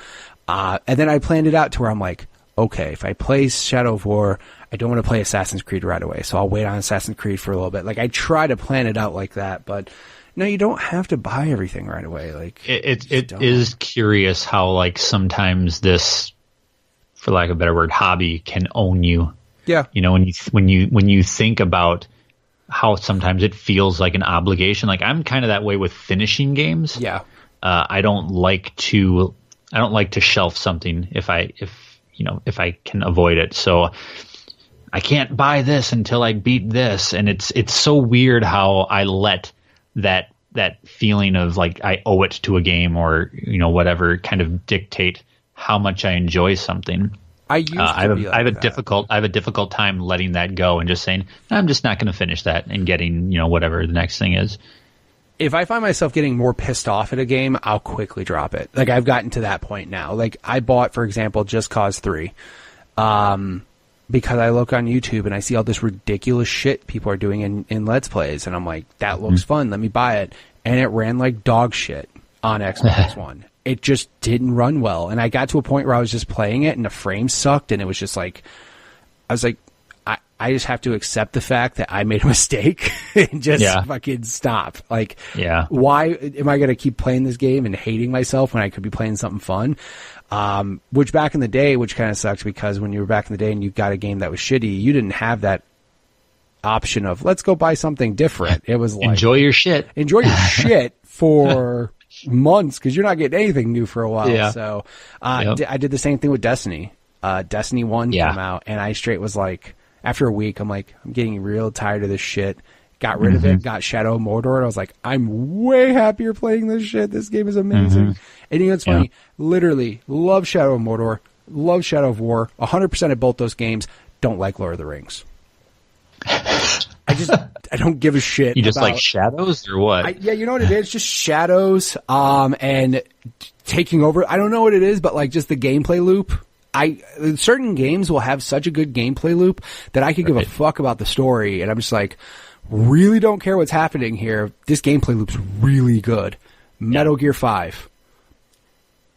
And then I planned it out to where I'm like, okay, if I play Shadow of War, I don't want to play Assassin's Creed right away, so I'll wait on Assassin's Creed for a little bit. Like, I try to plan it out like that, but no, you don't have to buy everything right away. Like, it is curious how, like, sometimes this, for lack of a better word, hobby can own you. Yeah. You know, when you think about how sometimes it feels like an obligation. Like, I'm kind of that way with finishing games. Yeah. I don't like to shelf something if I can avoid it. So I can't buy this until I beat this. And it's so weird how I let that feeling of like I owe it to a game or, whatever kind of dictate how much I enjoy something. I have a difficult time letting that go and just saying, I'm just not going to finish that and getting, whatever the next thing is. If I find myself getting more pissed off at a game, I'll quickly drop it. Like, I've gotten to that point now. Like, I bought, for example, Just Cause 3, because I look on YouTube and I see all this ridiculous shit people are doing in Let's Plays, and I'm like, that looks fun, let me buy it. And it ran like dog shit on Xbox One. It just didn't run well. And I got to a point where I was just playing it and the frames sucked, and it was just like, I was like, I just have to accept the fact that I made a mistake and just fucking stop. Like, why am I going to keep playing this game and hating myself when I could be playing something fun? Which back in the day, which kind of sucks, because when you were back in the day and you got a game that was shitty, you didn't have that option of, let's go buy something different. It was like, enjoy your shit for months, because you're not getting anything new for a while. Yeah. So I did the same thing with Destiny. Destiny 1 came out, and I straight was like, after a week, I'm like, I'm getting real tired of this shit. Got rid of it, got Shadow of Mordor, and I was like, I'm way happier playing this shit. This game is amazing. And it's funny, literally love Shadow of Mordor, love Shadow of War, 100% of both those games. Don't like Lord of the Rings. I don't give a shit. You just like shadows or what? You know what it is? Just shadows, and taking over. I don't know what it is, but like just the gameplay loop. Certain games will have such a good gameplay loop that I could give a fuck about the story, and I'm just like, really don't care what's happening here. This gameplay loop's really good. Metal Gear 5.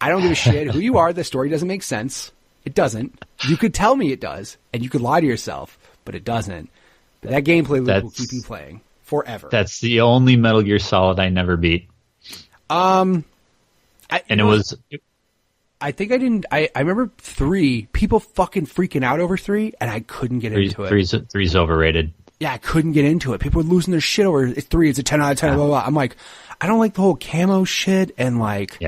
I don't give a shit who you are. The story doesn't make sense. It doesn't. You could tell me it does, and you could lie to yourself, but it doesn't. But that gameplay loop will keep you playing forever. That's the only Metal Gear Solid I never beat. I think I didn't. I remember 3. People fucking freaking out over 3, and I couldn't get into it. 3's overrated. Yeah, I couldn't get into it. People were losing their shit over it's 3. It's a 10 out of 10. Blah, blah, blah. I'm like, I don't like the whole camo shit, and like,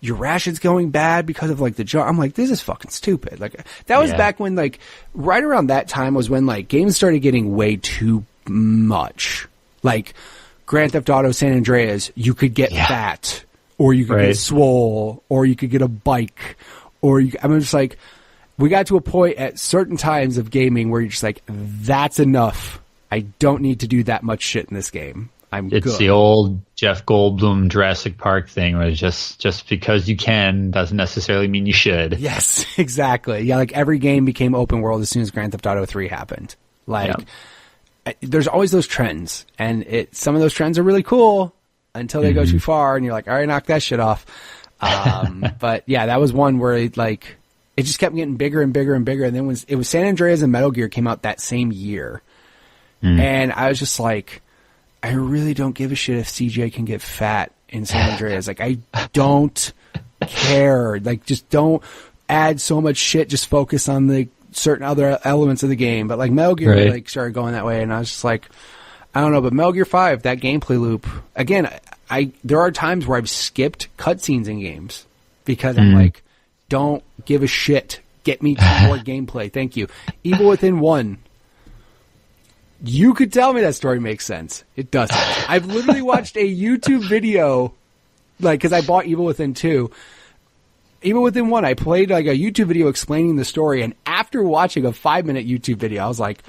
your ration's going bad because of like the jar. I'm like, this is fucking stupid. Like, that was back when, like, right around that time was when like games started getting way too much. Like Grand Theft Auto San Andreas, you could get fat. Or you could get swole, or you could get a bike, I'm just like, we got to a point at certain times of gaming where you're just like, that's enough. I don't need to do that much shit in this game. It's the old Jeff Goldblum Jurassic Park thing, where it's just because you can doesn't necessarily mean you should. Yes, exactly. Yeah, like every game became open world as soon as Grand Theft Auto 3 happened. Like, there's always those trends, and some of those trends are really cool. Until they go too far, and you're like, all right, knock that shit off. But yeah, that was one where it just kept getting bigger and bigger and bigger. And then it was San Andreas and Metal Gear came out that same year. And I was just like, I really don't give a shit if CJ can get fat in San Andreas. Like, I don't care. Like, just don't add so much shit. Just focus on the certain other elements of the game. But like Metal Gear, like, started going that way, and I was just like, I don't know, but Metal Gear 5, that gameplay loop, again, there are times where I've skipped cutscenes in games because I'm like, don't give a shit. Get me to more gameplay. Thank you. Evil Within 1. You could tell me that story makes sense. It doesn't. I've literally watched a YouTube video, like, because I bought Evil Within 2. Evil Within 1, I played like a YouTube video explaining the story, and after watching a 5-minute YouTube video, I was like,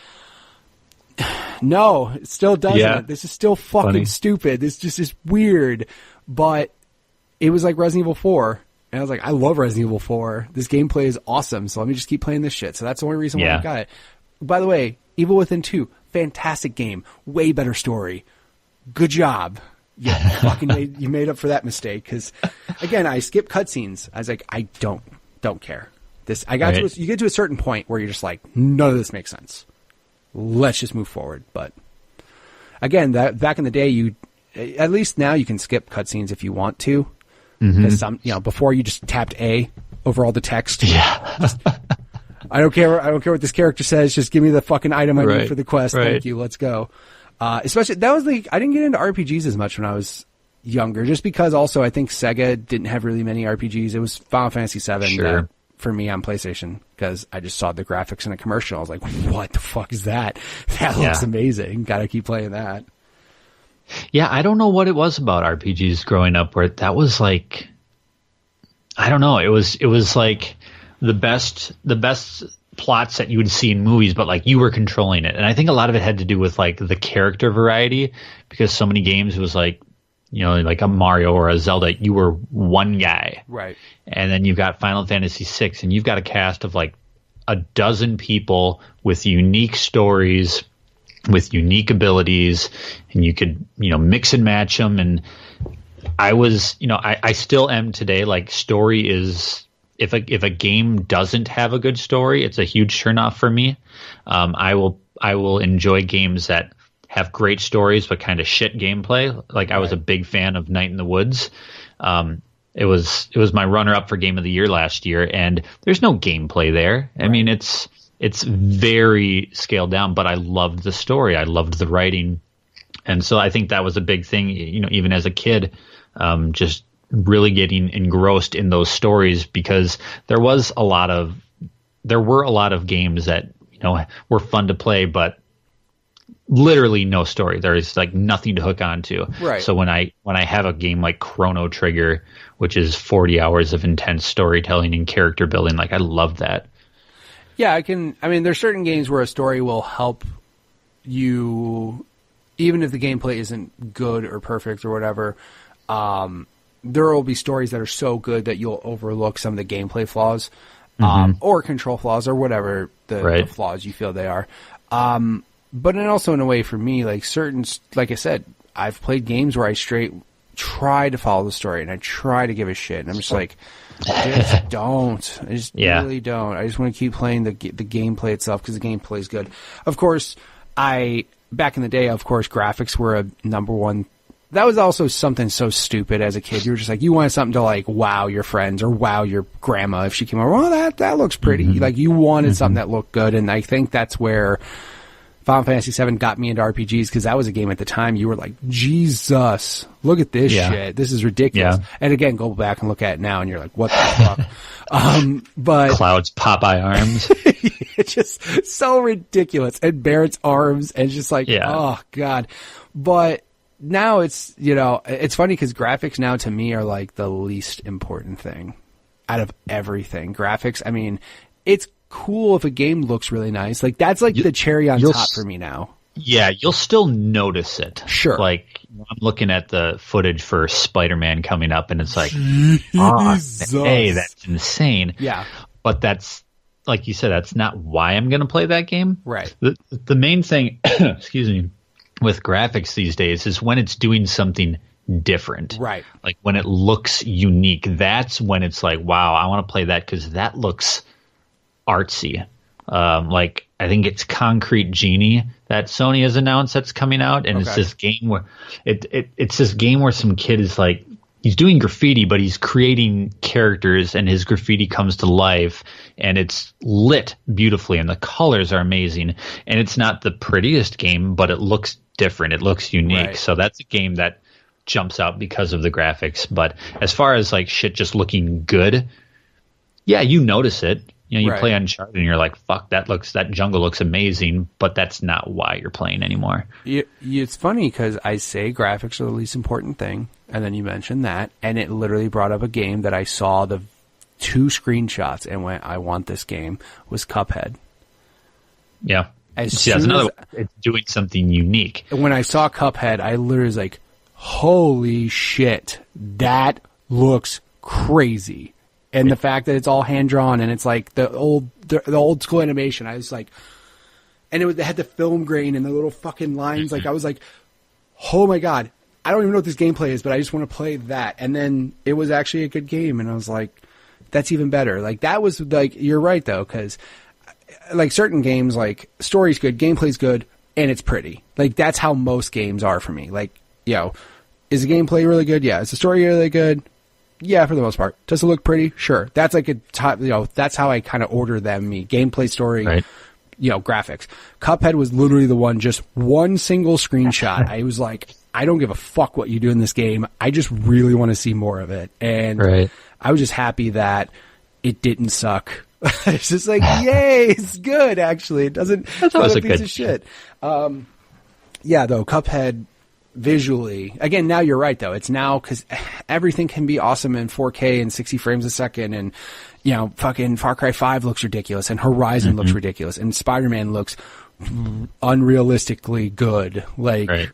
no, it still doesn't. This is still fucking stupid. This just is weird. But it was like Resident Evil 4. And I was like, I love Resident Evil 4. This gameplay is awesome, so let me just keep playing this shit. So that's the only reason why I got it. By the way, Evil Within 2, fantastic game. Way better story. Good job. You made up for that mistake. Because, again, I skipped cutscenes. I was like, I don't care. You get to a certain point where you're just like, none of this makes sense. Let's just move forward. But, again, back in the day, at least now you can skip cutscenes if you want to. Because before you just tapped A over all the text. Yeah. I don't care what this character says. Just give me the fucking item I need for the quest. Right. Thank you. Let's go. Especially I didn't get into RPGs as much when I was younger, just because also I think Sega didn't have really many RPGs. It was Final Fantasy VII for me on PlayStation, because I just saw the graphics in a commercial. I was like, what the fuck is that? That looks amazing. Gotta keep playing that. Yeah, I don't know what it was about RPGs growing up where that was like, I don't know. It was like the best plots that you would see in movies, but like you were controlling it. And I think a lot of it had to do with like the character variety, because so many games it was like, like a Mario or a Zelda, you were one guy. Right. And then you've got Final Fantasy VI, and you've got a cast of like a dozen people with unique stories, with unique abilities, and you could, mix and match them. And I was, I still am today. Like, story is, if a game doesn't have a good story, it's a huge turnoff for me. I will enjoy games that have great stories but kind of shit gameplay. Like, I was a big fan of Night in the Woods. It was my runner-up for Game of the Year last year, and there's no gameplay there. I mean, it's very scaled down, but I loved the story. I loved the writing. And so I think that was a big thing, even as a kid, just really getting engrossed in those stories, because there were a lot of games that, were fun to play, but literally no story. There is like nothing to hook onto. Right. So when I have a game like Chrono Trigger, which is 40 hours of intense storytelling and character building, like, I love that. Yeah, there's certain games where a story will help you, even if the gameplay isn't good or perfect or whatever. There will be stories that are so good that you'll overlook some of the gameplay flaws, or control flaws, or whatever the flaws you feel they are. But then also, in a way, for me, like I said, I've played games where I straight try to follow the story and I try to give a shit, and I'm just like, I just don't. I just really don't. I just want to keep playing the gameplay itself, because the gameplay is good. Of course, back in the day, graphics were a number one. That was also something so stupid as a kid. You were just like, you wanted something to like wow your friends or wow your grandma if she came over. Well, that looks pretty. Like, you wanted something that looked good, and I think that's where Final Fantasy VII got me into RPGs, because that was a game at the time you were like, Jesus, look at this shit. This is ridiculous. Yeah. And again, go back and look at it now, and you're like, what the fuck? But Cloud's Popeye arms. It's just so ridiculous. And Barrett's arms, and just like, oh, God. But now it's, it's funny, because graphics now to me are like the least important thing out of everything. Graphics, it's cool if a game looks really nice. Like, that's like the cherry on top for me now. Yeah, you'll still notice it. Sure. Like, I'm looking at the footage for Spider-Man coming up, and it's like, hey, that's insane. Yeah. But that's, like you said, that's not why I'm going to play that game. Right. The main thing, excuse me, with graphics these days is when it's doing something different. Right. Like, when it looks unique, that's when it's like, wow, I want to play that, because that looks artsy. Like, I think it's Concrete Genie that Sony has announced that's coming out, and it's this game where it's this game where some kid is like, he's doing graffiti, but he's creating characters, and his graffiti comes to life, and it's lit beautifully, and the colors are amazing, and it's not the prettiest game, but it looks different, it looks unique. So that's a game that jumps out because of the graphics. But as far as like shit just looking good, yeah, you notice it. You play Uncharted and you're like, fuck, that jungle looks amazing, but that's not why you're playing anymore. It's funny, because I say graphics are the least important thing, and then you mentioned that, and it literally brought up a game that I saw the 2 screenshots and went, I want this game, was Cuphead. Yeah. That's another it's doing something unique. When I saw Cuphead, I literally was like, holy shit, that looks crazy. And the fact that it's all hand drawn and it's like the old school animation, I was like, and it had the film grain and the little fucking lines. Like I was like, oh my God, I don't even know what this gameplay is, but I just want to play that. And then it was actually a good game. And I was like, that's even better. Like that was like, you're right though. 'Cause like certain games, like story's good, gameplay's good, and it's pretty. Like that's how most games are for me. Like, is the gameplay really good? Yeah. Is the story really good? Yeah, for the most part. Does it look pretty? Sure. That's like a top, that's how I kind of order them. Gameplay, story, right. Graphics. Cuphead was literally the one, just one single screenshot. I was like, I don't give a fuck what you do in this game. I just really want to see more of it. And right. I was just happy that it didn't suck. It's just like, yay, it's good, actually. It doesn't, it's not a piece of shit. Though, Cuphead, visually, again, now you're right though. It's now because everything can be awesome in 4K and 60 frames a second, and fucking Far Cry 5 looks ridiculous, and Horizon looks ridiculous, and Spider-Man looks unrealistically good. Like, right.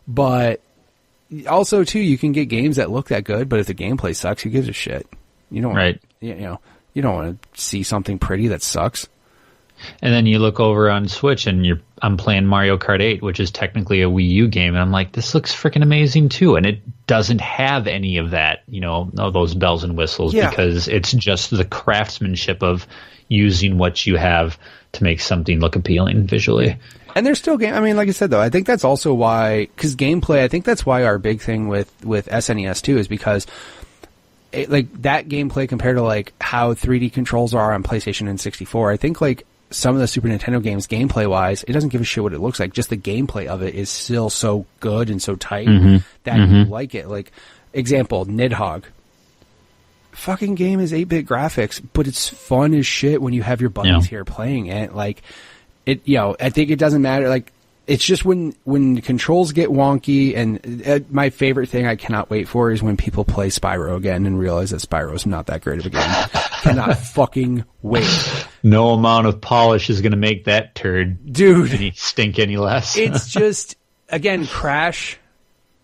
But also too, you can get games that look that good, but if the gameplay sucks, who gives a shit? You don't, right? You don't want to see something pretty that sucks. And then you look over on Switch and I'm playing Mario Kart 8, which is technically a Wii U game. And I'm like, this looks freaking amazing too. And it doesn't have any of that, all those bells and whistles, because it's just the craftsmanship of using what you have to make something look appealing visually. And there's still game. I mean, like I said, though, I think that's also why, because gameplay, I think that's why our big thing with SNES too is because like that gameplay compared to like how 3D controls are on PlayStation and 64, I think like some of the Super Nintendo games, gameplay-wise, it doesn't give a shit what it looks like. Just the gameplay of it is still so good and so tight that you like it. Like, example, Nidhogg. Fucking game is 8-bit graphics, but it's fun as shit when you have your buddies here playing it. Like, it, I think it doesn't matter. Like, it's just when the controls get wonky, and my favorite thing I cannot wait for is when people play Spyro again and realize that Spyro's not that great of a game. Cannot fucking wait. No amount of polish is going to make that turd, dude, stink any less. It's just, again, Crash.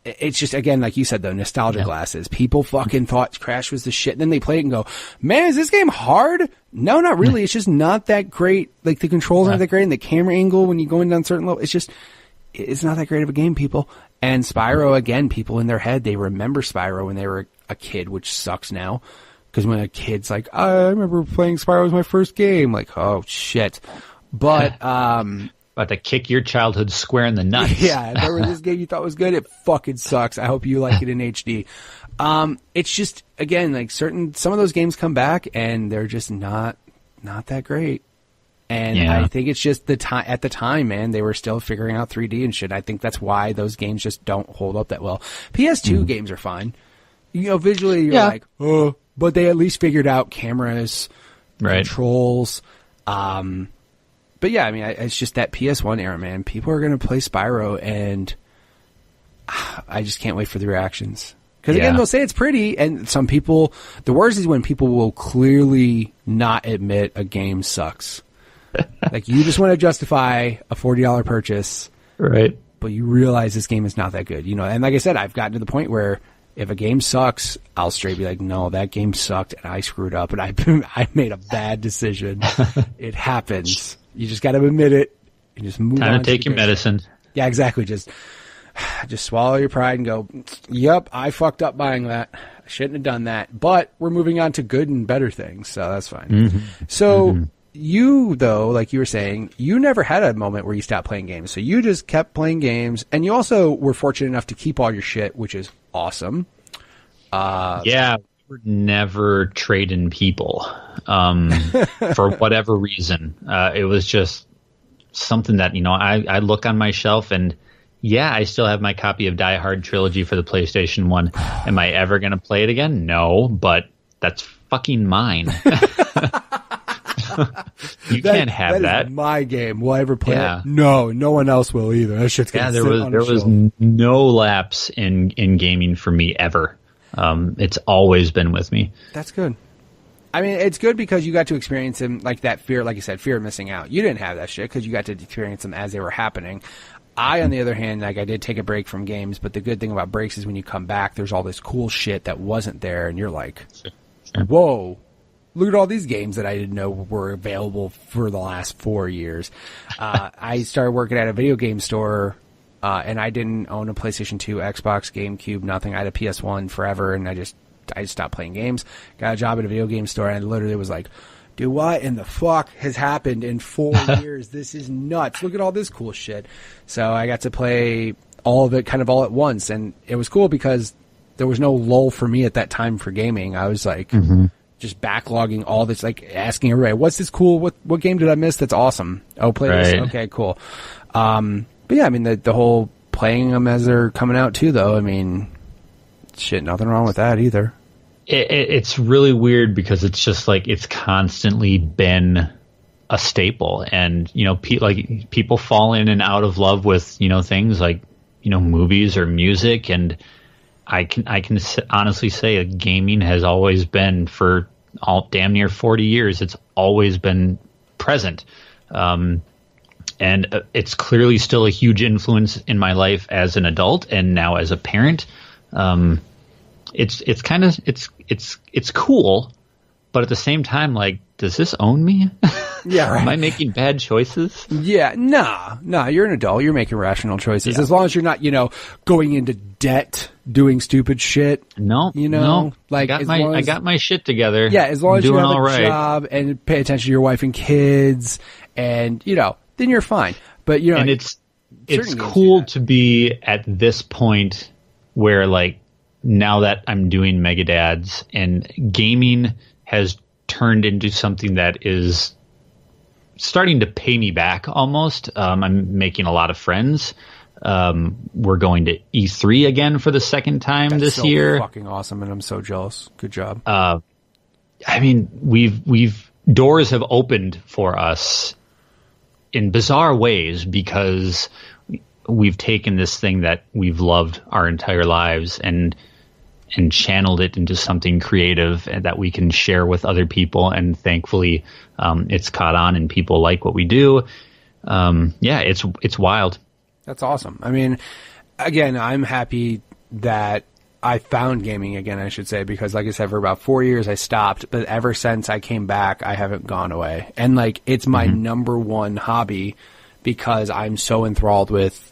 It's just, again, like you said, though, nostalgia glasses. People fucking thought Crash was the shit. Then they play it and go, man, is this game hard? No, not really. It's just not that great. Like, the controls aren't that great, and the camera angle when you're going down certain levels, it's not that great of a game, people. And Spyro, again, people in their head, they remember Spyro when they were a kid, which sucks now. Because when a kid's like, I remember playing Spyro was my first game. Like, oh, shit. But, about to kick your childhood square in the nuts. Yeah, remember this game you thought was good? It fucking sucks. I hope you like it in HD. It's just, again, like some of those games come back and they're just not that great. And I think it's just at the time, man, they were still figuring out 3D and shit. I think that's why those games just don't hold up that well. PS2 games are fine. Visually you're like, oh, but they at least figured out cameras, controls, but yeah, I mean, it's just that PS1 era, man. People are going to play Spyro, and I just can't wait for the reactions. Because again, they'll say it's pretty, and some people, the worst is when people will clearly not admit a game sucks. Like, you just want to justify a $40 purchase. Right. But you realize this game is not that good, And like I said, I've gotten to the point where if a game sucks, I'll straight be like, no, that game sucked, and I screwed up, and I made a bad decision. It happens. You just got to admit it and just move on. Time to take your medicine. Yeah, exactly. Just swallow your pride and go, yep, I fucked up buying that. I shouldn't have done that. But we're moving on to good and better things, so that's fine. So you, though, like you were saying, you never had a moment where you stopped playing games. So you just kept playing games, and you also were fortunate enough to keep all your shit, which is awesome. Yeah. We're never trading people for whatever reason. It was just something that, I look on my shelf and I still have my copy of Die Hard Trilogy for the PlayStation 1. Am I ever going to play it again? No, but that's fucking mine. You can't have that. Is my game. Will I ever play it? No, no one else will either. That shit's gonna sit on the shelf. No lapse in gaming for me ever. It's always been with me. That's good. I mean, it's good because you got to experience them, like that fear, like you said, fear of missing out. You didn't have that shit because you got to experience them as they were happening. On the other hand, like, I did take a break from games, but the good thing about breaks is when you come back, there's all this cool shit that wasn't there, and you're like, whoa, look at all these games that I didn't know were available for the last 4 years. I started working at a video game store, and I didn't own a PlayStation 2, Xbox, GameCube, nothing. I had a PS1 forever, and I stopped playing games. Got a job at a video game store, and I literally was like, dude, what in the fuck has happened in 4 years? This is nuts. Look at all this cool shit. So I got to play all of it kind of all at once, and it was cool because there was no lull for me at that time for gaming. I was like just backlogging all this, like asking everybody, what's this cool? What game did I miss that's awesome? Oh, play this? Okay, cool. But yeah, I mean, the whole playing them as they're coming out too, though, I mean, shit, nothing wrong with that either. It's really weird because it's just like it's constantly been a staple, and people fall in and out of love with things like movies or music, and I can honestly say that gaming has always been, for all damn near 40 years, it's always been present, and it's clearly still a huge influence in my life as an adult and now as a parent. It's kind of it's cool, but at the same time, like, does this own me? Yeah, right. Am I making bad choices? Yeah, nah. You're an adult. You're making rational choices. Yeah. As long as you're not, going into debt, doing stupid shit. No, like I got my shit together. Yeah, as long as you have a right. job and pay attention to your wife and kids, and then you're fine. But and it's cool to be at this point where, like, now that I'm doing Mega Dads and gaming has turned into something that is starting to pay me back almost. I'm making a lot of friends. We're going to E3 again for the second time this year. Fucking awesome, and I'm so jealous. Good job. I mean, we've doors have opened for us in bizarre ways because we've taken this thing that we've loved our entire lives and channeled it into something creative and that we can share with other people. And thankfully, it's caught on and people like what we do. It's wild. That's awesome. I mean, again, I'm happy that I found gaming again, I should say, because like I said, for about 4 years I stopped, but ever since I came back, I haven't gone away. And like, it's my number one hobby because I'm so enthralled with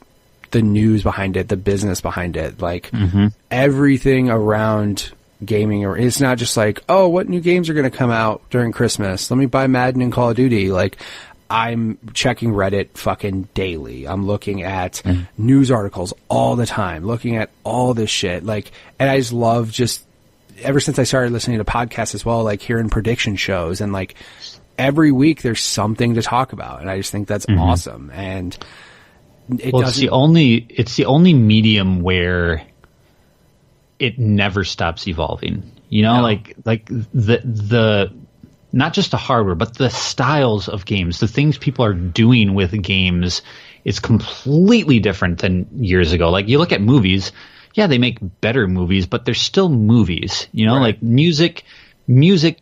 the news behind it, the business behind it, like everything around gaming. Or it's not just like, oh, what new games are going to come out during Christmas? Let me buy Madden and Call of Duty. Like, I'm checking Reddit fucking daily. I'm looking at news articles all the time, looking at all this shit. Like, and I just love ever since I started listening to podcasts as well, like hearing prediction shows, and like every week there's something to talk about. And I just think that's awesome. And it's the only medium where it never stops evolving. Like the not just the hardware, but the styles of games, the things people are doing with games is completely different than years ago. Like, you look at movies, yeah, they make better movies, but they're still movies. Right. Like music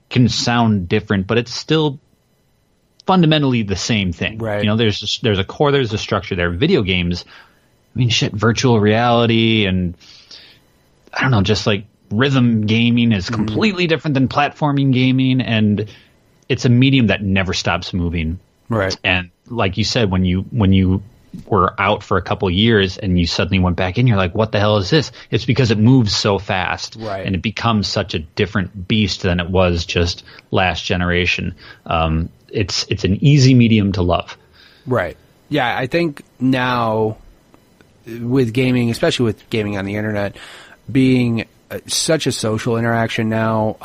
can sound different, but it's still fundamentally the same thing. Right. There's a core, there's a structure there. Video games, I mean, shit, virtual reality and I don't know, just like rhythm gaming is completely different than platforming gaming, and it's a medium that never stops moving. Right. And like you said, when you were out for a couple of years and you suddenly went back in, you're like, what the hell is this? It's because it moves so fast, right, and it becomes such a different beast than it was just last generation. It's an easy medium to love. Right. Yeah, I think now with gaming, especially with gaming on the internet, being such a social interaction now,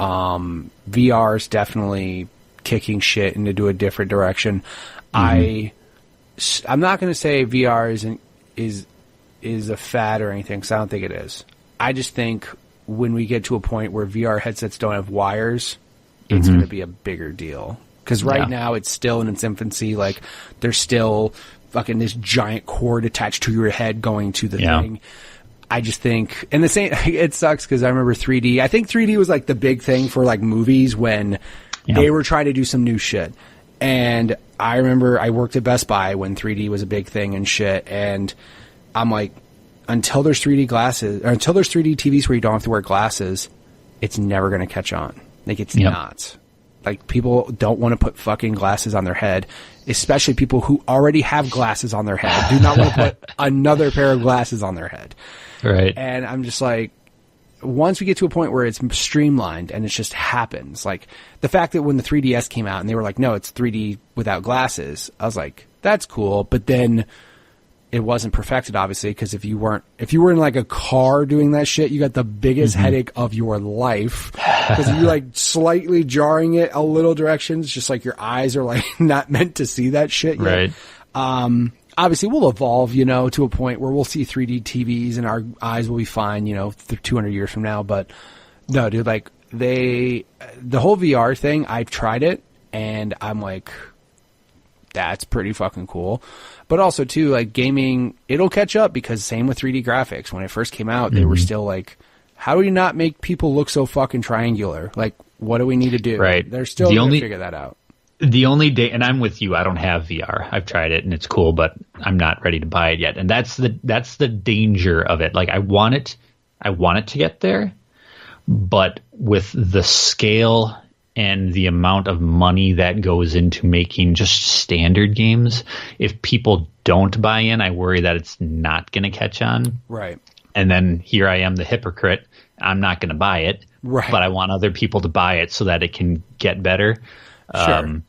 VR is definitely kicking shit into a different direction. I'm not going to say VR is a fad or anything, because I don't think it is. I just think when we get to a point where VR headsets don't have wires, it's going to be a bigger deal. Because right now it's still in its infancy. Like, there's still fucking this giant cord attached to your head going to the thing. I just think, and the same, it sucks because I remember 3D. I think 3D was like the big thing for like movies when they were trying to do some new shit. And I remember I worked at Best Buy when 3D was a big thing and shit. And I'm like, until there's 3D glasses, or until there's 3D TVs where you don't have to wear glasses, it's never going to catch on. Like, it's not. Like, people don't want to put fucking glasses on their head, especially people who already have glasses on their head. Do not want to put another pair of glasses on their head. Right. And I'm just like, once we get to a point where it's streamlined and it just happens, like the fact that when the 3DS came out and they were like, no, it's 3D without glasses, I was like, that's cool. But then it wasn't perfected, obviously, because if you were in like a car doing that shit, you got the biggest headache of your life because you like slightly jarring it a little directions, just like your eyes are like not meant to see that shit yet. Right. Obviously we'll evolve, to a point where we'll see 3D TVs and our eyes will be fine, 200 years from now. But no, dude, like the whole VR thing, I've tried it and I'm like, that's pretty fucking cool. But also too, like gaming, it'll catch up because same with 3D graphics. When it first came out, they were still like, how do we not make people look so fucking triangular? Like, what do we need to do? Right. They're still going to figure that out. The only day, and I'm with you, I don't have VR. I've tried it and it's cool, but I'm not ready to buy it yet. And that's the danger of it. Like I want it to get there, but with the scale and the amount of money that goes into making just standard games, if people don't buy in, I worry that it's not going to catch on. Right. And then here I am, the hypocrite. I'm not going to buy it, right, but I want other people to buy it so that it can get better. Sure.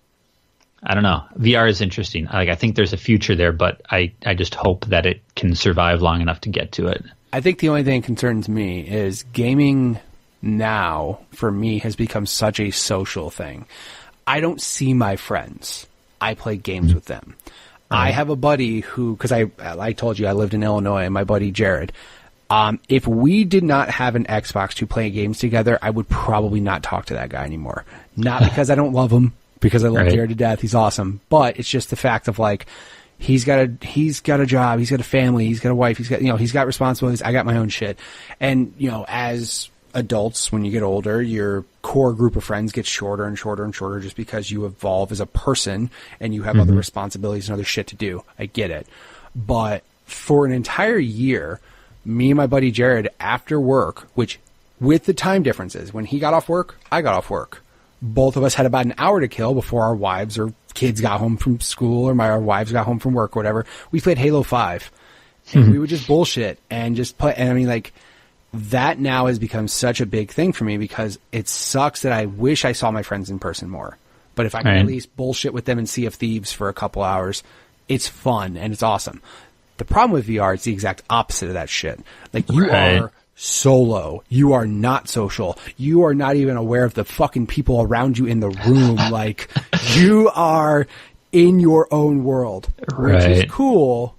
I don't know. VR is interesting. Like I think there's a future there, but I just hope that it can survive long enough to get to it. I think the only thing that concerns me is gaming now, for me, has become such a social thing. I don't see my friends. I play games with them. I have a buddy who, because I told you I lived in Illinois, and my buddy Jared, if we did not have an Xbox to play games together, I would probably not talk to that guy anymore. Not because I don't love him, because I love Jared to death. He's awesome. But it's just the fact of like, he's got a job, he's got a family, he's got a wife, he's got responsibilities. I got my own shit. And, as adults, when you get older, your core group of friends gets shorter and shorter and shorter just because you evolve as a person and you have other responsibilities and other shit to do. I get it. But for an entire year, me and my buddy Jared, after work, which with the time differences, when he got off work, I got off work. Both of us had about an hour to kill before our wives or kids got home from school or our wives got home from work or whatever. We played Halo 5 and we would just bullshit and just play. And I mean, like, that now has become such a big thing for me because it sucks that I wish I saw my friends in person more. But if I can at least bullshit with them and Sea of Thieves for a couple hours, it's fun and it's awesome. The problem with VR is the exact opposite of that shit. Like, you are solo. You are not social. You are not even aware of the fucking people around you in the room. Like, you are in your own world, which is cool,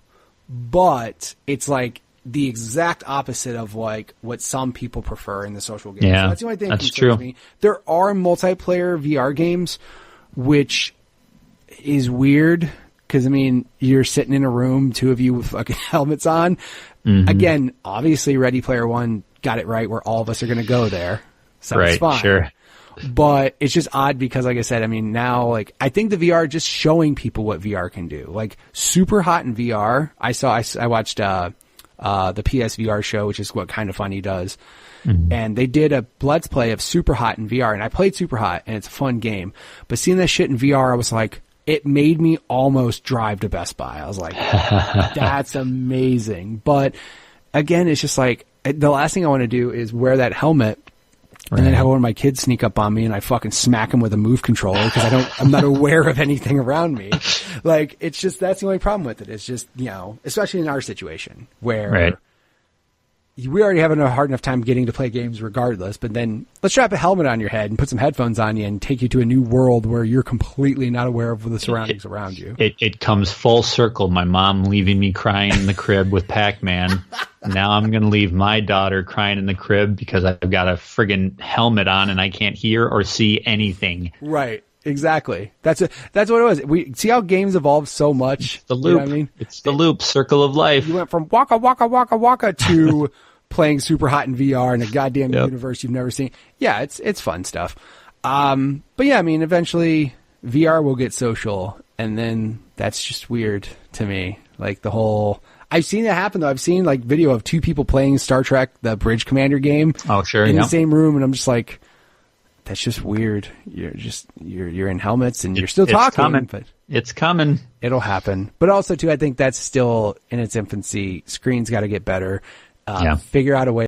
but it's like the exact opposite of like what some people prefer in the social games. Yeah, so that's the only thing that that's concerns true. me. There are multiplayer VR games, which is weird because, I mean, you're sitting in a room, two of you with fucking helmets on. Again, obviously Ready Player One got it right where all of us are going to go there. So it's fine. Sure. But it's just odd because, like I said, I mean, now, like, I think the VR just showing people what VR can do. Like, Super Hot in VR, I watched the PSVR show, which is what Kind of Funny does. And they did a Let's Play of Super Hot in VR, and I played Super Hot, and it's a fun game. But seeing that shit in VR, I was like, it made me almost drive to Best Buy. I was like, that's amazing. But again, it's just like, the last thing I want to do is wear that helmet and then have one of my kids sneak up on me and I fucking smack him with a Move controller because I'm not aware of anything around me. Like, it's just, that's the only problem with it. It's just, especially in our situation where we already have a hard enough time getting to play games regardless, but then let's strap a helmet on your head and put some headphones on you and take you to a new world where you're completely not aware of the surroundings around you. It comes full circle. My mom leaving me crying in the crib with Pac-Man. Now I'm going to leave my daughter crying in the crib because I've got a friggin' helmet on and I can't hear or see anything. Right. Exactly. That's what it was. We see how games evolve so much. The loop. You know what I mean? It's the loop, circle of life. You went from waka waka waka waka to playing Super Hot in VR in a goddamn universe you've never seen. Yeah, it's fun stuff. But yeah, I mean, eventually VR will get social, and then that's just weird to me. Like the whole, I've seen it happen though. I've seen like video of two people playing Star Trek, the Bridge Commander game. Oh, sure. In the same room. And I'm just like, that's just weird. You're in helmets and you're still talking. Coming. But it's coming. It'll happen. But also too, I think that's still in its infancy. Screens got to get better. Figure out a way